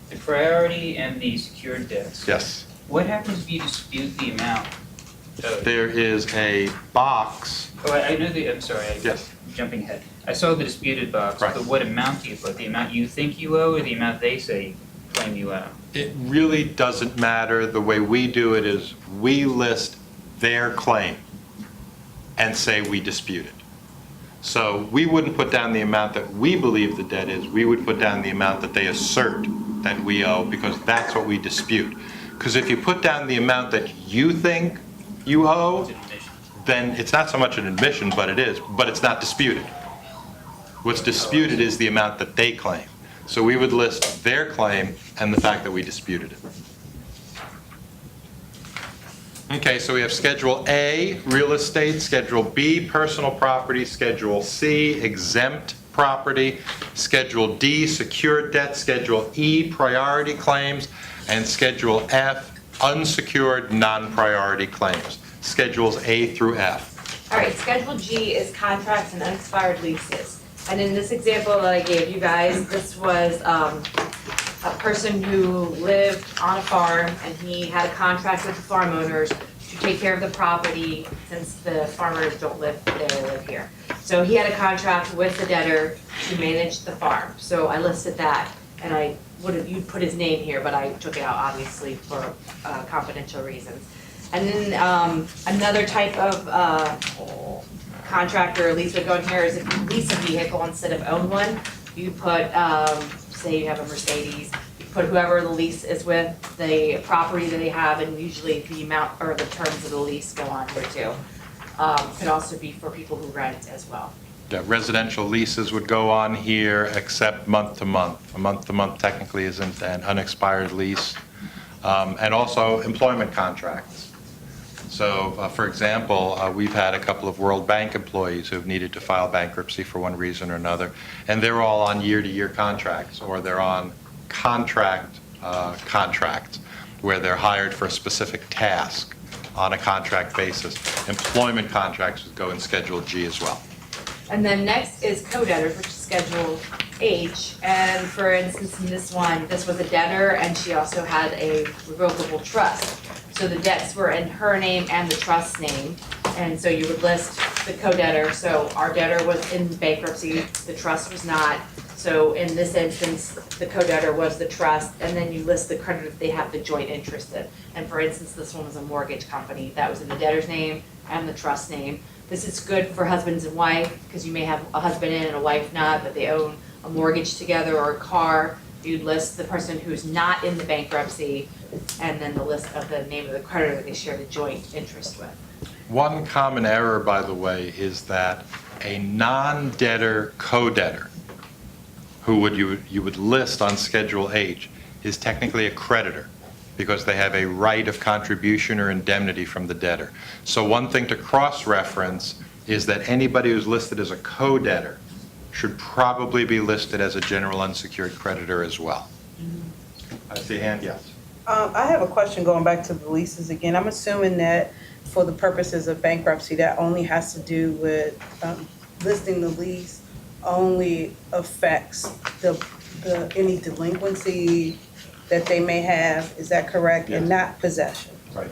the priority and the secured debts. Yes. What happens if you dispute the amount? There is a box. Oh, I know I'm sorry, Yes. I'm jumping ahead. I saw the disputed box, Right. but what amount do you put? The amount you think you owe or the amount they say claim you owe? It really doesn't matter. The way we do it is we list their claim and say we dispute it. So we wouldn't put down the amount that we believe the debt is. We would put down the amount that they assert that we owe, because that's what we dispute. Because if you put down the amount that you think you owe, It's an admission. then it's not so much an admission, but it's not disputed. What's disputed is the amount that they claim. So we would list their claim and the fact that we disputed it. Okay, so we have Schedule A, real estate, Schedule B, personal property, Schedule C, exempt property, Schedule D, secured debt, Schedule E, priority claims, and Schedule F, unsecured, non-priority claims. Schedules A through F. All right, Schedule G is contracts and unexpired leases. And in this example that I gave you guys, this was a person who lived on a farm and he had a contract with the farm owners to take care of the property since the farmers don't live there, they live here. So he had a contract with the debtor to manage the farm. So I listed that and you'd put his name here, but I took it out obviously for confidential reasons. And then another type of contract or lease would go in here is if you lease a vehicle instead of own one, you put, say you have a Mercedes, you put whoever the lease is with, the property that they have, and usually the amount or the terms of the lease go on here too. Could also be for people who rent as well. Yeah, residential leases would go on here except month to month. A month to month technically isn't an unexpired lease. And also employment contracts. So, for example, we've had a couple of World Bank employees who've needed to file bankruptcy for one reason or another, and they're all on year-to-year contracts, or they're on contracts where they're hired for a specific task on a contract basis. Employment contracts would go in Schedule G as well. And then next is co-debtors, which is Schedule H. And for instance, in this one, this was a debtor and she also had a revocable trust. So the debts were in her name and the trust's name. And so you would list the co-debtor. So our debtor was in bankruptcy, the trust was not. So in this instance, the co-debtor was the trust, and then you list the creditor if they have the joint interest in. And for instance, this one was a mortgage company that was in the debtor's name and the trust name. This is good for husbands and wife, because you may have a husband in and a wife not, but they own a mortgage together or a car. You'd list the person who's not in the bankruptcy, and then the list of the name of the creditor that they share the joint interest with. One common error, by the way, is that a non-debtor co-debtor, who you would list on Schedule H, is technically a creditor, because they have a right of contribution or indemnity from the debtor. So one thing to cross-reference is that anybody who's listed as a co-debtor should probably be listed as a general unsecured creditor as well. I see a hand, yes. I have a question going back to the leases again. I'm assuming that for the purposes of bankruptcy, that only has to do with listing the lease only affects the any delinquency that they may have, is that correct? And not possession. Right.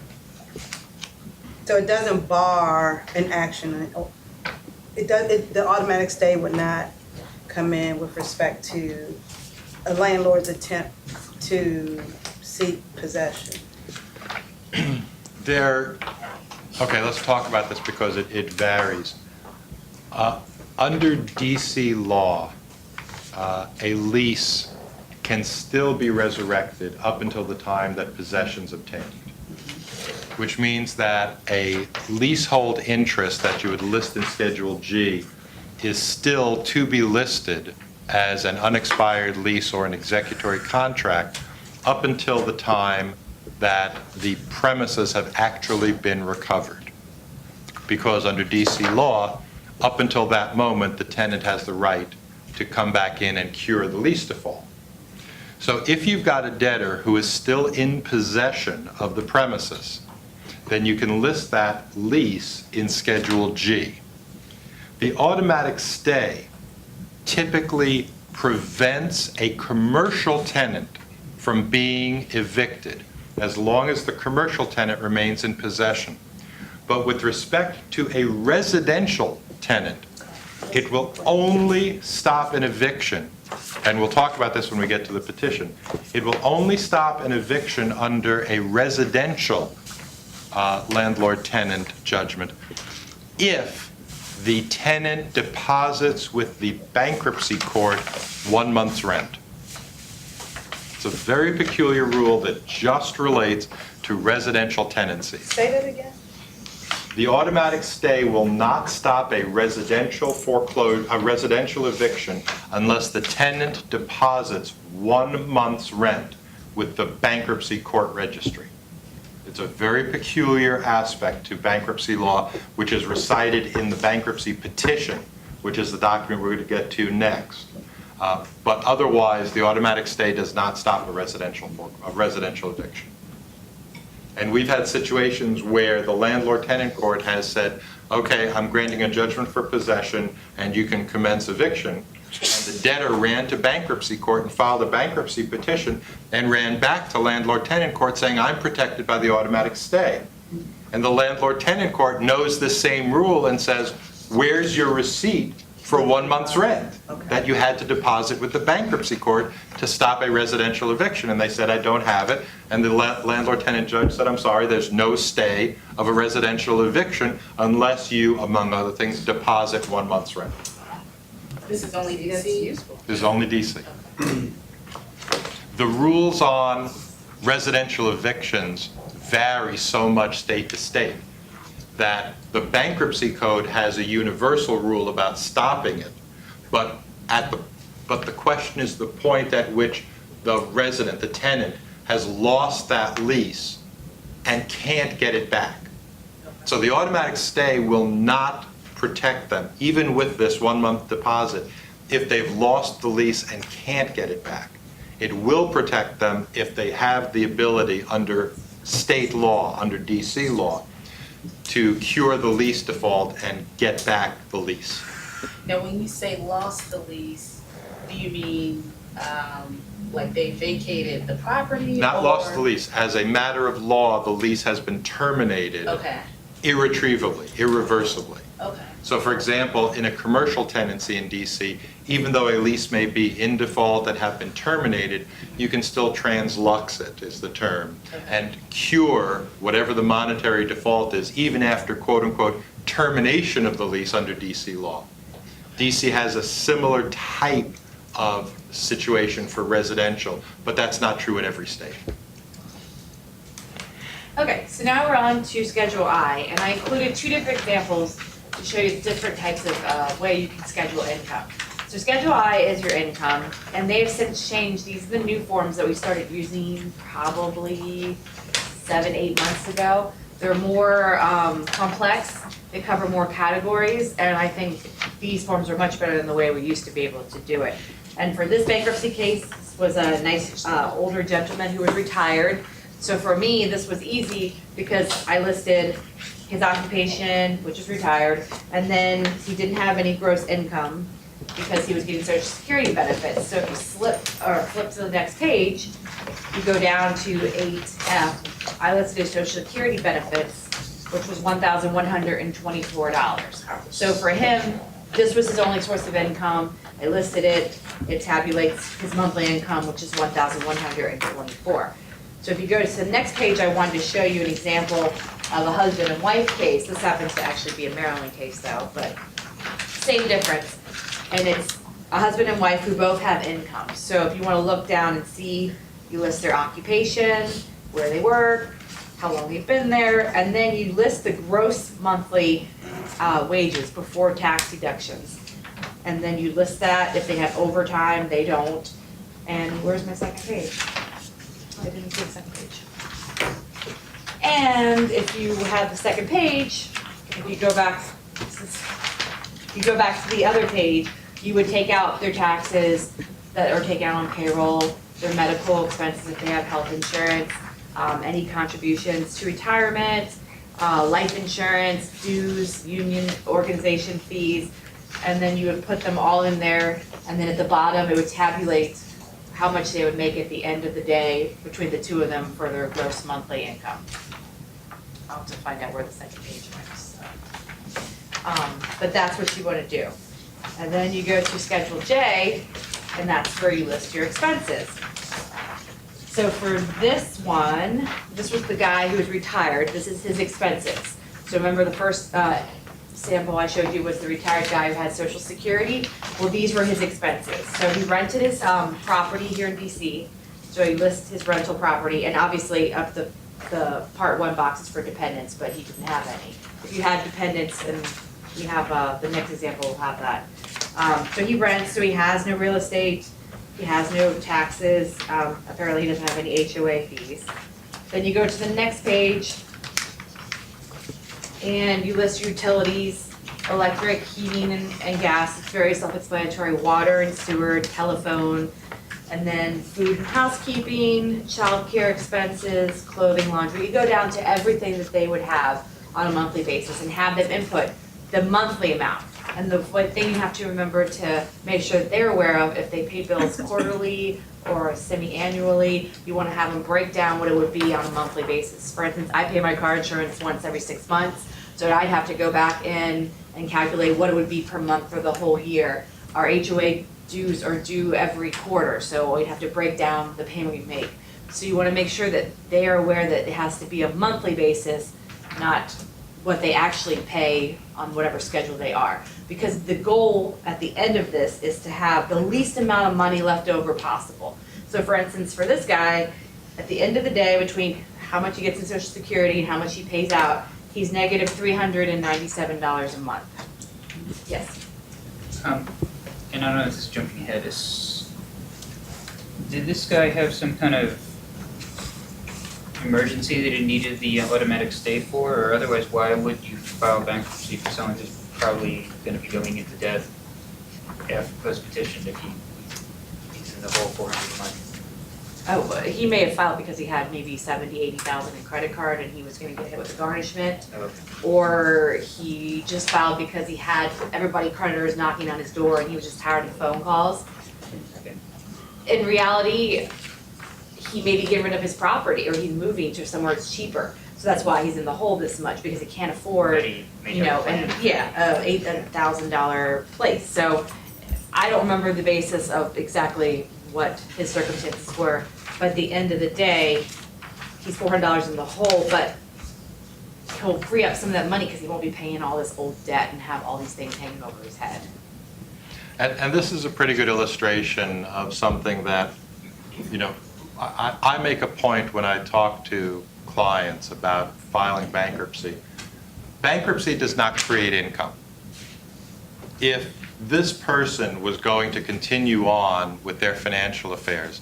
So it doesn't bar an action. The automatic stay would not come in with respect to a landlord's attempt to seek possession? Okay, let's talk about this because it varies. Under DC law, a lease can still be resurrected up until the time that possession's obtained, which means that a leasehold interest that you would list in Schedule G is still to be listed as an unexpired lease or an executory contract up until the time that the premises have actually been recovered. Because under DC law, up until that moment, the tenant has the right to come back in and cure the lease default. So if you've got a debtor who is still in possession of the premises, then you can list that lease in Schedule G. The automatic stay typically prevents a commercial tenant from being evicted as long as the commercial tenant remains in possession. But with respect to a residential tenant, it will only stop an eviction, and we'll talk about this when we get to the petition. It will only stop an eviction under a residential landlord-tenant judgment if the tenant deposits with the bankruptcy court 1 month's rent. It's a very peculiar rule that just relates to residential tenancy. Say that again? The automatic stay will not stop a residential eviction unless the tenant deposits 1 month's rent with the bankruptcy court registry. It's a very peculiar aspect to bankruptcy law, which is recited in the bankruptcy petition, which is the document we're going to get to next. But otherwise, the automatic stay does not stop a residential eviction. And we've had situations where the landlord-tenant court has said, okay, I'm granting a judgment for possession and you can commence eviction. And the debtor ran to bankruptcy court and filed a bankruptcy petition and ran back to landlord-tenant court saying, I'm protected by the automatic stay. And the landlord-tenant court knows the same rule and says, where's your receipt for 1 month's rent that you had to deposit with the bankruptcy court to stop a residential eviction? And they said, I don't have it. And the landlord-tenant judge said, I'm sorry, there's no stay of a residential eviction unless you, among other things, deposit 1 month's rent. This is only That's DC? useful. This is only DC. The rules on residential evictions vary so much state to state that the bankruptcy code has a universal rule about stopping it, but the question is the point at which the resident, the tenant, has lost that lease and can't get it back. So the automatic stay will not protect them, even with this 1 month deposit, if they've lost the lease and can't get it back. It will protect them if they have the ability under state law, under DC law, to cure the lease default and get back the lease. Now, when you say lost the lease, do you mean, like they vacated the property? Not lost the lease. As a matter of law, the lease has been terminated Okay, irretrievably, irreversibly. okay. So for example, in a commercial tenancy in DC, even though a lease may be in default and have been terminated, you can still translux it, is the term, and cure whatever the monetary default is, even after quote-unquote termination of the lease under DC law. DC has a similar type of situation for residential, but that's not true in every state. Okay, so now we're on to Schedule I, and I included 2 different examples to show you different types of way you can schedule income. So Schedule I is your income, and they have since changed. These are the new forms that we started using probably 7-8 months ago. They're more complex, they cover more categories, and I think these forms are much better than the way we used to be able to do it. And for this bankruptcy case, this was a nice older gentleman who was retired. So for me, this was easy because I listed his occupation, which is retired, and then he didn't have any gross income because he was getting Social Security benefits. So if you flip to the next page, you go down to 8F. I listed his Social Security benefits, which was $1,124. So for him, this was his only source of income, I listed it, it tabulates his monthly income, which is 1,124. So if you go to the next page, I wanted to show you an example of a husband and wife case. This happens to actually be a Maryland case though, but same difference. And it's a husband and wife who both have income. So if you want to look down and see, you list their occupation, where they work, how long they've been there, and then you list the gross monthly wages before tax deductions. And then you list that. If they have overtime, they don't. And where's my second page? I didn't see the second page. And if you have the second page, if you go back to the other page, you would take out their taxes that are taken out on payroll, their medical expenses if they have health insurance, any contributions to retirement, life insurance, dues, union organization fees, and then you would put them all in there, and then at the bottom, it would tabulate how much they would make at the end of the day between the two of them for their gross monthly income. I'll have to find out where the second page went, so. But that's what you want to do. And then you go to Schedule J, and that's where you list your expenses. So for this one, this was the guy who was retired, this is his expenses. So remember the first sample I showed you was the retired guy who had Social Security? Well, these were his expenses. So he rented his property here in DC, so he lists his rental property, and obviously up the Part 1 box is for dependents, but he didn't have any. If you had dependents, and you have, the next example will have that. So he rents, so he has no real estate, he has no taxes, apparently he doesn't have any HOA fees. Then you go to the next page, and you list utilities, electric, heating, and gas. It's very self-explanatory, water and sewer, telephone, and then food and housekeeping, childcare expenses, clothing, laundry. You go down to everything that they would have on a monthly basis and have them input the monthly amount. And the thing you have to remember to make sure that they're aware of, if they pay bills quarterly or semi-annually, you want to have them break down what it would be on a monthly basis. For instance, I pay my car insurance once every 6 months, so I'd have to go back in and calculate what it would be per month for the whole year. Our HOA dues are due every quarter, so we'd have to break down the payment we make. So you want to make sure that they are aware that it has to be a monthly basis, not what they actually pay on whatever schedule they are. Because the goal at the end of this is to have the least amount of money left over possible. So for instance, for this guy, at the end of the day, between how much he gets in Social Security and how much he pays out, he's negative $397 a month. Yes? And I don't know if this is jumping ahead, did this guy have some kind of emergency that he needed the automatic stay for, or otherwise why would you file bankruptcy for someone who's probably gonna be going into debt after post-petition if he's in the hole 400 a month? Oh, he may have filed because he had maybe 70, 80,000 in credit card and he was gonna get hit with a garnishment. Okay. Or he just filed because he had everybody, creditors knocking on his door and he was just tired of phone calls. Okay. In reality, he may be getting rid of his property or he's moving to somewhere it's cheaper. So that's why he's in the hole this much, because he can't afford, you know, and yeah, $8,000 place. So I don't remember the basis of exactly what his circumstances were, but at the end of the day, he's $400 in the hole, but he'll free up some of that money because he won't be paying all this old debt and have all these things hanging over his head. And this is a pretty good illustration of something that, you know, I make a point when I talk to clients about filing bankruptcy. Bankruptcy does not create income. If this person was going to continue on with their financial affairs,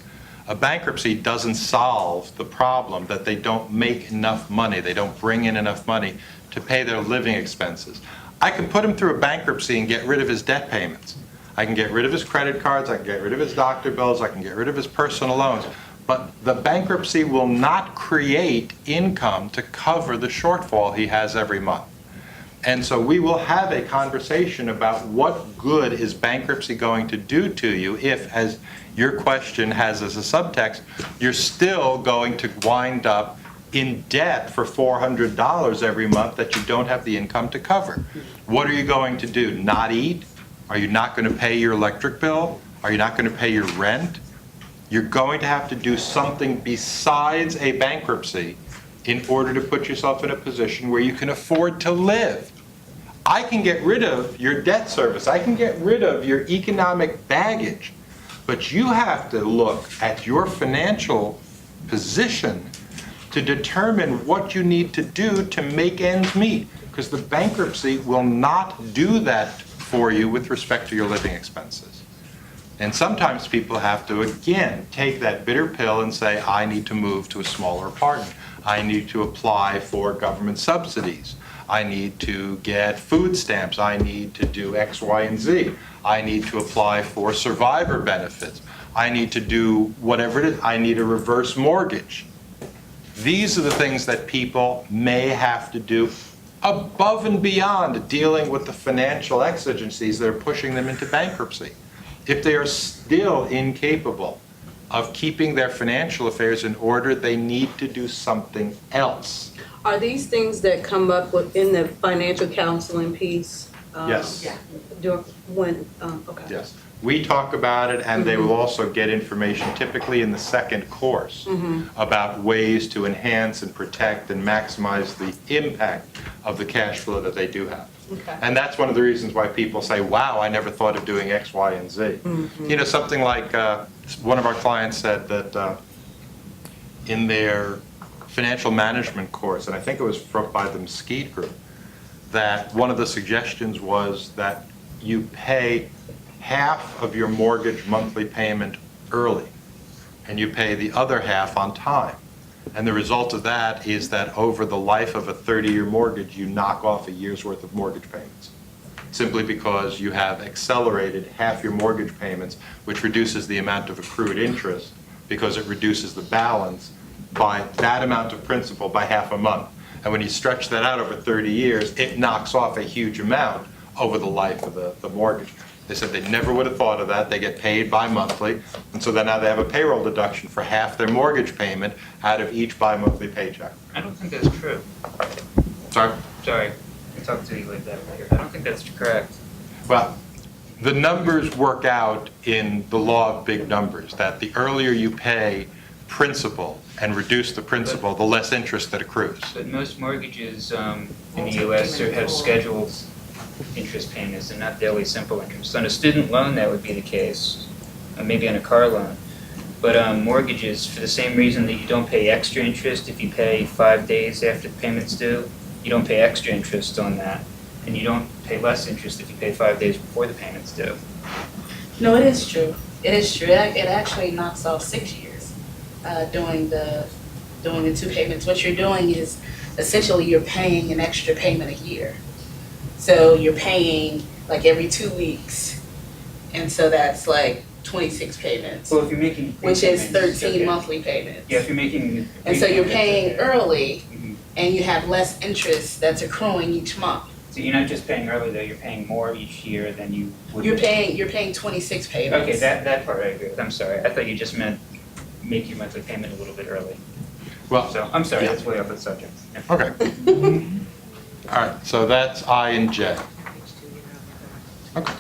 a bankruptcy doesn't solve the problem that they don't make enough money, they don't bring in enough money to pay their living expenses. I can put him through a bankruptcy and get rid of his debt payments. I can get rid of his credit cards, I can get rid of his doctor bills, I can get rid of his personal loans. But the bankruptcy will not create income to cover the shortfall he has every month. And so we will have a conversation about what good is bankruptcy going to do to you if, as your question has as a subtext, you're still going to wind up in debt for $400 every month that you don't have the income to cover. What are you going to do? Not eat? Are you not going to pay your electric bill? Are you not going to pay your rent? You're going to have to do something besides a bankruptcy in order to put yourself in a position where you can afford to live. I can get rid of your debt service. I can get rid of your economic baggage. But you have to look at your financial position to determine what you need to do to make ends meet. Because the bankruptcy will not do that for you with respect to your living expenses. And sometimes people have to, again, take that bitter pill and say, I need to move to a smaller apartment. I need to apply for government subsidies. I need to get food stamps. I need to do X, Y, and Z. I need to apply for survivor benefits. I need to do whatever it is. I need a reverse mortgage. These are the things that people may have to do above and beyond dealing with the financial exigencies that are pushing them into bankruptcy. If they are still incapable of keeping their financial affairs in order, they need to do something else. Are these things that come up within the financial counseling piece? Yes. Okay. Yes. We talk about it, and they will also get information typically in the second course about ways to enhance and protect and maximize the impact of the cash flow that they do have. Okay. And that's one of the reasons why people say, wow, I never thought of doing X, Y, and Z. You know, something like one of our clients said that in their financial management course, and I think it was by the Mesquite Group, that one of the suggestions was that you pay half of your mortgage monthly payment early, and you pay the other half on time. And the result of that is that over the life of a 30-year mortgage, you knock off a year's worth of mortgage payments, simply because you have accelerated half your mortgage payments, which reduces the amount of accrued interest because it reduces the balance by that amount of principal by half a month. And when you stretch that out over 30 years, it knocks off a huge amount over the life of the mortgage. They said they never would have thought of that. They get paid bi-monthly, and so then now they have a payroll deduction for half their mortgage payment out of each bi-monthly paycheck. I don't think that's true. Sorry? Sorry, I'll talk to you like that later. I don't think that's correct. Well, the numbers work out in the law of big numbers, that the earlier you pay principal and reduce the principal, the less interest that accrues. But most mortgages in the US have scheduled interest payments and not daily simple interest. On a student loan, that would be the case, maybe on a car loan. But mortgages, for the same reason that you don't pay extra interest if you pay 5 days after the payment's due, you don't pay extra interest on that. And you don't pay less interest if you pay 5 days before the payment's due. No, it is true. It is true. It actually knocks off 6 years doing the 2 payments. What you're doing is essentially you're paying an extra payment a year. So you're paying like every 2 weeks, and so that's like 26 payments, Well, if you're making which is payments, 13 okay. monthly payments. Yeah, if you're making. And so you're paying early, Mhm. and you have less interest that's accruing each month. So you're not just paying early though, you're paying more each year than you would. You're paying 26 payments. Okay, that part I agree with. I'm sorry. I thought you just meant make your monthly payment a little bit early. Well, So, I'm sorry, yeah. that's way off the subject. Yeah. Okay. All right, so that's I and J. Okay.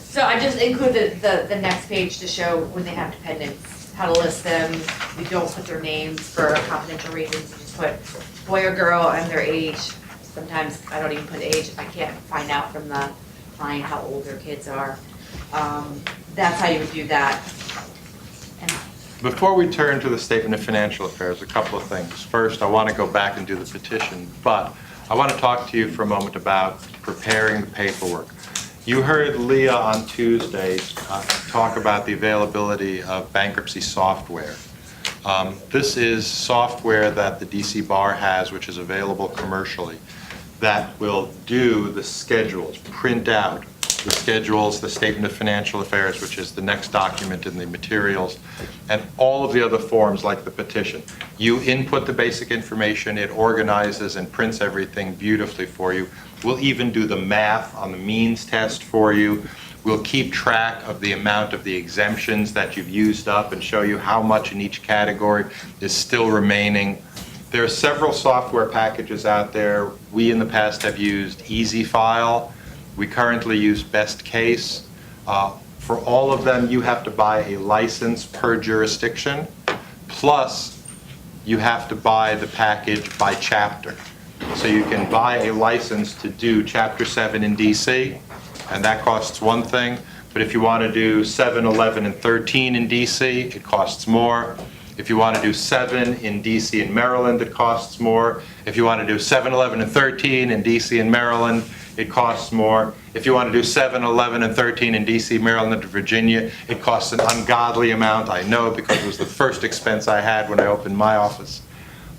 So I just included the next page to show when they have dependents, how to list them. We don't put their names for confidential reasons, you just put boy or girl and their age. Sometimes I don't even put age if I can't find out from the client how old their kids are. That's how you would do that. And Before we turn to the statement of financial affairs, a couple of things. First, I want to go back and do the petition, but I want to talk to you for a moment about preparing the paperwork. You heard Leah on Tuesday talk about the availability of bankruptcy software. This is software that the DCBar has, which is available commercially, that will do the schedules, print out the schedules, the statement of financial affairs, which is the next document in the materials, and all of the other forms like the petition. You input the basic information, it organizes and prints everything beautifully for you. We'll even do the math on the means test for you. We'll keep track of the amount of the exemptions that you've used up and show you how much in each category is still remaining. There are several software packages out there. We in the past have used EasyFile. We currently use Best Case. For all of them, you have to buy a license per jurisdiction, plus you have to buy the package by chapter. So you can buy a license to do Chapter 7 in DC, and that costs one thing. But if you want to do 7, 11, and 13 in DC, it costs more. If you want to do 7 in DC and Maryland, it costs more. If you want to do 7, 11, and 13 in DC and Maryland, it costs more. If you want to do 7, 11, and 13 in DC, Maryland, and Virginia, it costs an ungodly amount. I know, because it was the first expense I had when I opened my office.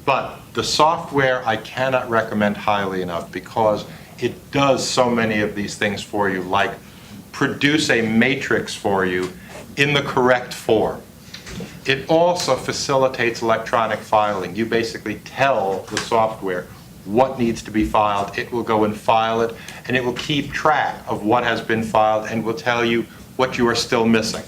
But the software I cannot recommend highly enough, because it does so many of these things for you, like produce a matrix for you in the correct form. It also facilitates electronic filing. You basically tell the software what needs to be filed. It will go and file it, and it will keep track of what has been filed and will tell you what you are still missing.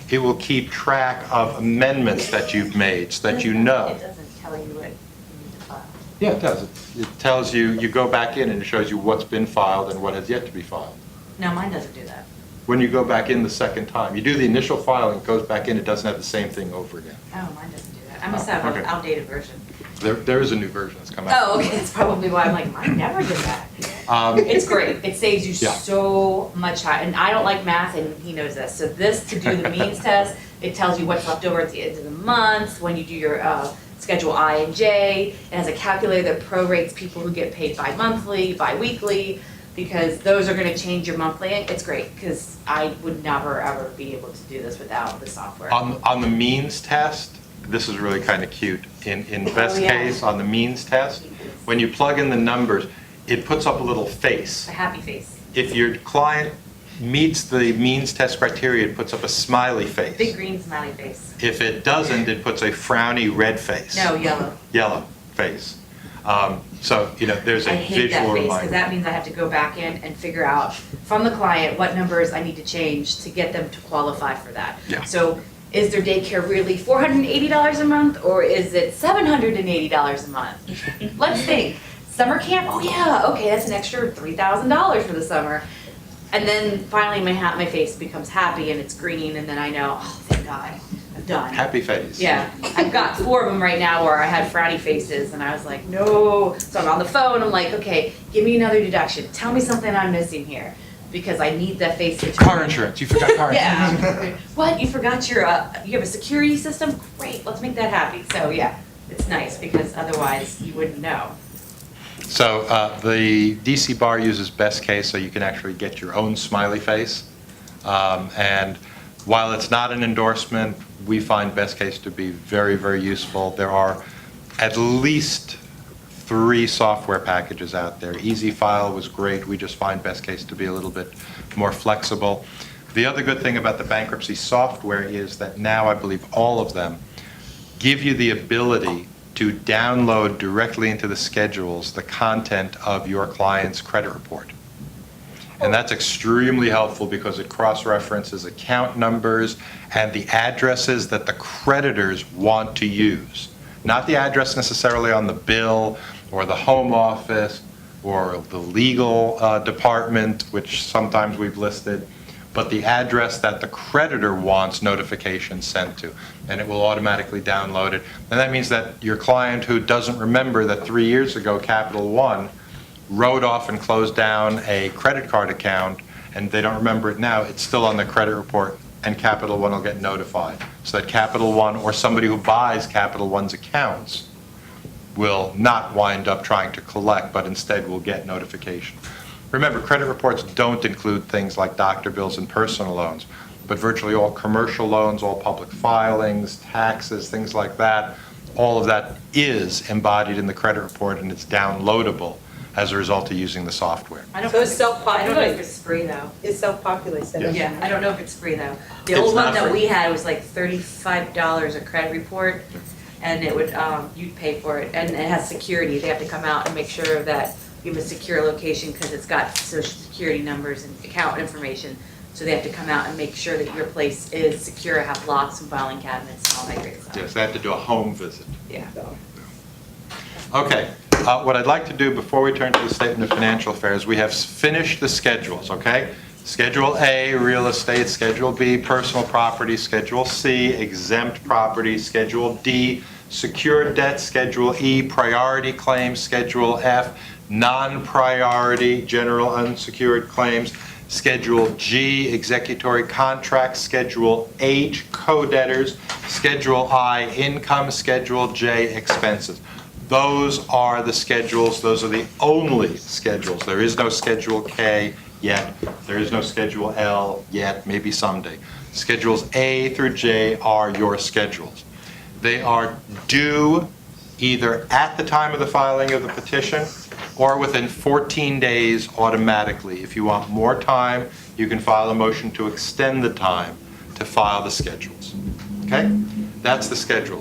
It will keep track of amendments that you've made so that you know. It doesn't tell you what you need to file. Yeah, it does. It tells you, you go back in and it shows you what's been filed and what has yet to be filed. No, mine doesn't do that. When you go back in the second time, you do the initial filing, it goes back in, it doesn't have the same thing over again. Oh, mine doesn't do that. I must have an Okay. outdated version. There is a new version that's come out. Oh, okay, that's probably why I'm like, mine never did that. Um, It's great. It saves you Yeah. so much time. And I don't like math, and he knows this. So this, to do the means test, it tells you what's left over at the end of the month, when you do your Schedule I and J. It has a calculator that prorates people who get paid bi-monthly, bi-weekly, because those are gonna change your monthly. It's great, because I would never, ever be able to do this without the software. On the means test, this is really kind of cute. In best yeah. case, on the means test, when you plug in the numbers, it puts up a little face. A happy face. If your client meets the means test criteria, it puts up a smiley face. Big green smiley face. If it doesn't, it puts a frowny red face. No, yellow. Yellow face. So, there's I a hate that visual face, because reminder. that means I have to go back in and figure out from the client what numbers I need to change to get them to qualify for that. Yeah. So is their daycare really $480 a month, or is it $780 a month? Let's think. Summer camp, oh yeah, okay, that's an extra $3,000 for the summer. And then finally my face becomes happy and it's green, and then I know, oh, thank God, I'm done. Happy face. Yeah, I've got 4 of them right now where I had frowny faces, and I was like, no. So I'm on the phone, I'm like, okay, give me another deduction. Tell me something I'm missing here, because I need that face to Car insurance, you forgot car insurance. Yeah. What, you forgot you have a security system? Great, let's make that happy. So yeah, it's nice, because otherwise you wouldn't know. So the DCBar uses Best Case, so you can actually get your own smiley face. And while it's not an endorsement, we find Best Case to be very, very useful. There are at least 3 software packages out there. Easy File was great. We just find Best Case to be a little bit more flexible. The other good thing about the bankruptcy software is that now I believe all of them give you the ability to download directly into the schedules the content of your client's credit report. And that's extremely helpful, because it cross-references account numbers and the addresses that the creditors want to use. Not the address necessarily on the bill or the home office or the legal department, which sometimes we've listed, but the address that the creditor wants notifications sent to, and it will automatically download it. And that means that your client who doesn't remember that 3 years ago Capital One wrote off and closed down a credit card account, and they don't remember it now, it's still on the credit report, and Capital One will get notified. So that Capital One, or somebody who buys Capital One's accounts, will not wind up trying to collect, but instead will get notification. Remember, credit reports don't include things like doctor bills and personal loans, but virtually all commercial loans, all public filings, taxes, things like that, all of that is embodied in the credit report, and it's downloadable as a result of using the software. I don't So know it's if I don't know if self-populated. it's free though. It self-populates that. Yeah, I don't know if it's free though. The It's old one not that free. we had was like $35 a credit report, and it would, you'd pay for it, and it has security. They have to come out and make sure that you have a secure location, because it's got social security numbers and account information. So they have to come out and make sure that your place is secure, have locks and filing cabinets and all that great stuff. Yes, they have to do a home visit. Yeah. Okay, What I'd like to do before we turn to the statement of financial affairs, we have finished the schedules, okay? Schedule A, real estate, Schedule B, personal property, Schedule C, exempt property, Schedule D, secured debt, Schedule E, priority claims, Schedule F, non-priority general unsecured claims, Schedule G, executory contracts, Schedule H, co-debtors, Schedule I, income, Schedule J, expenses. Those are the schedules, those are the only schedules. There is no Schedule K yet, there is no Schedule L yet, maybe someday. Schedules A through J are your schedules. They are due either at the time of the filing of the petition or within 14 days automatically. If you want more time, you can file a motion to extend the time to file the schedules. Okay? That's the schedule.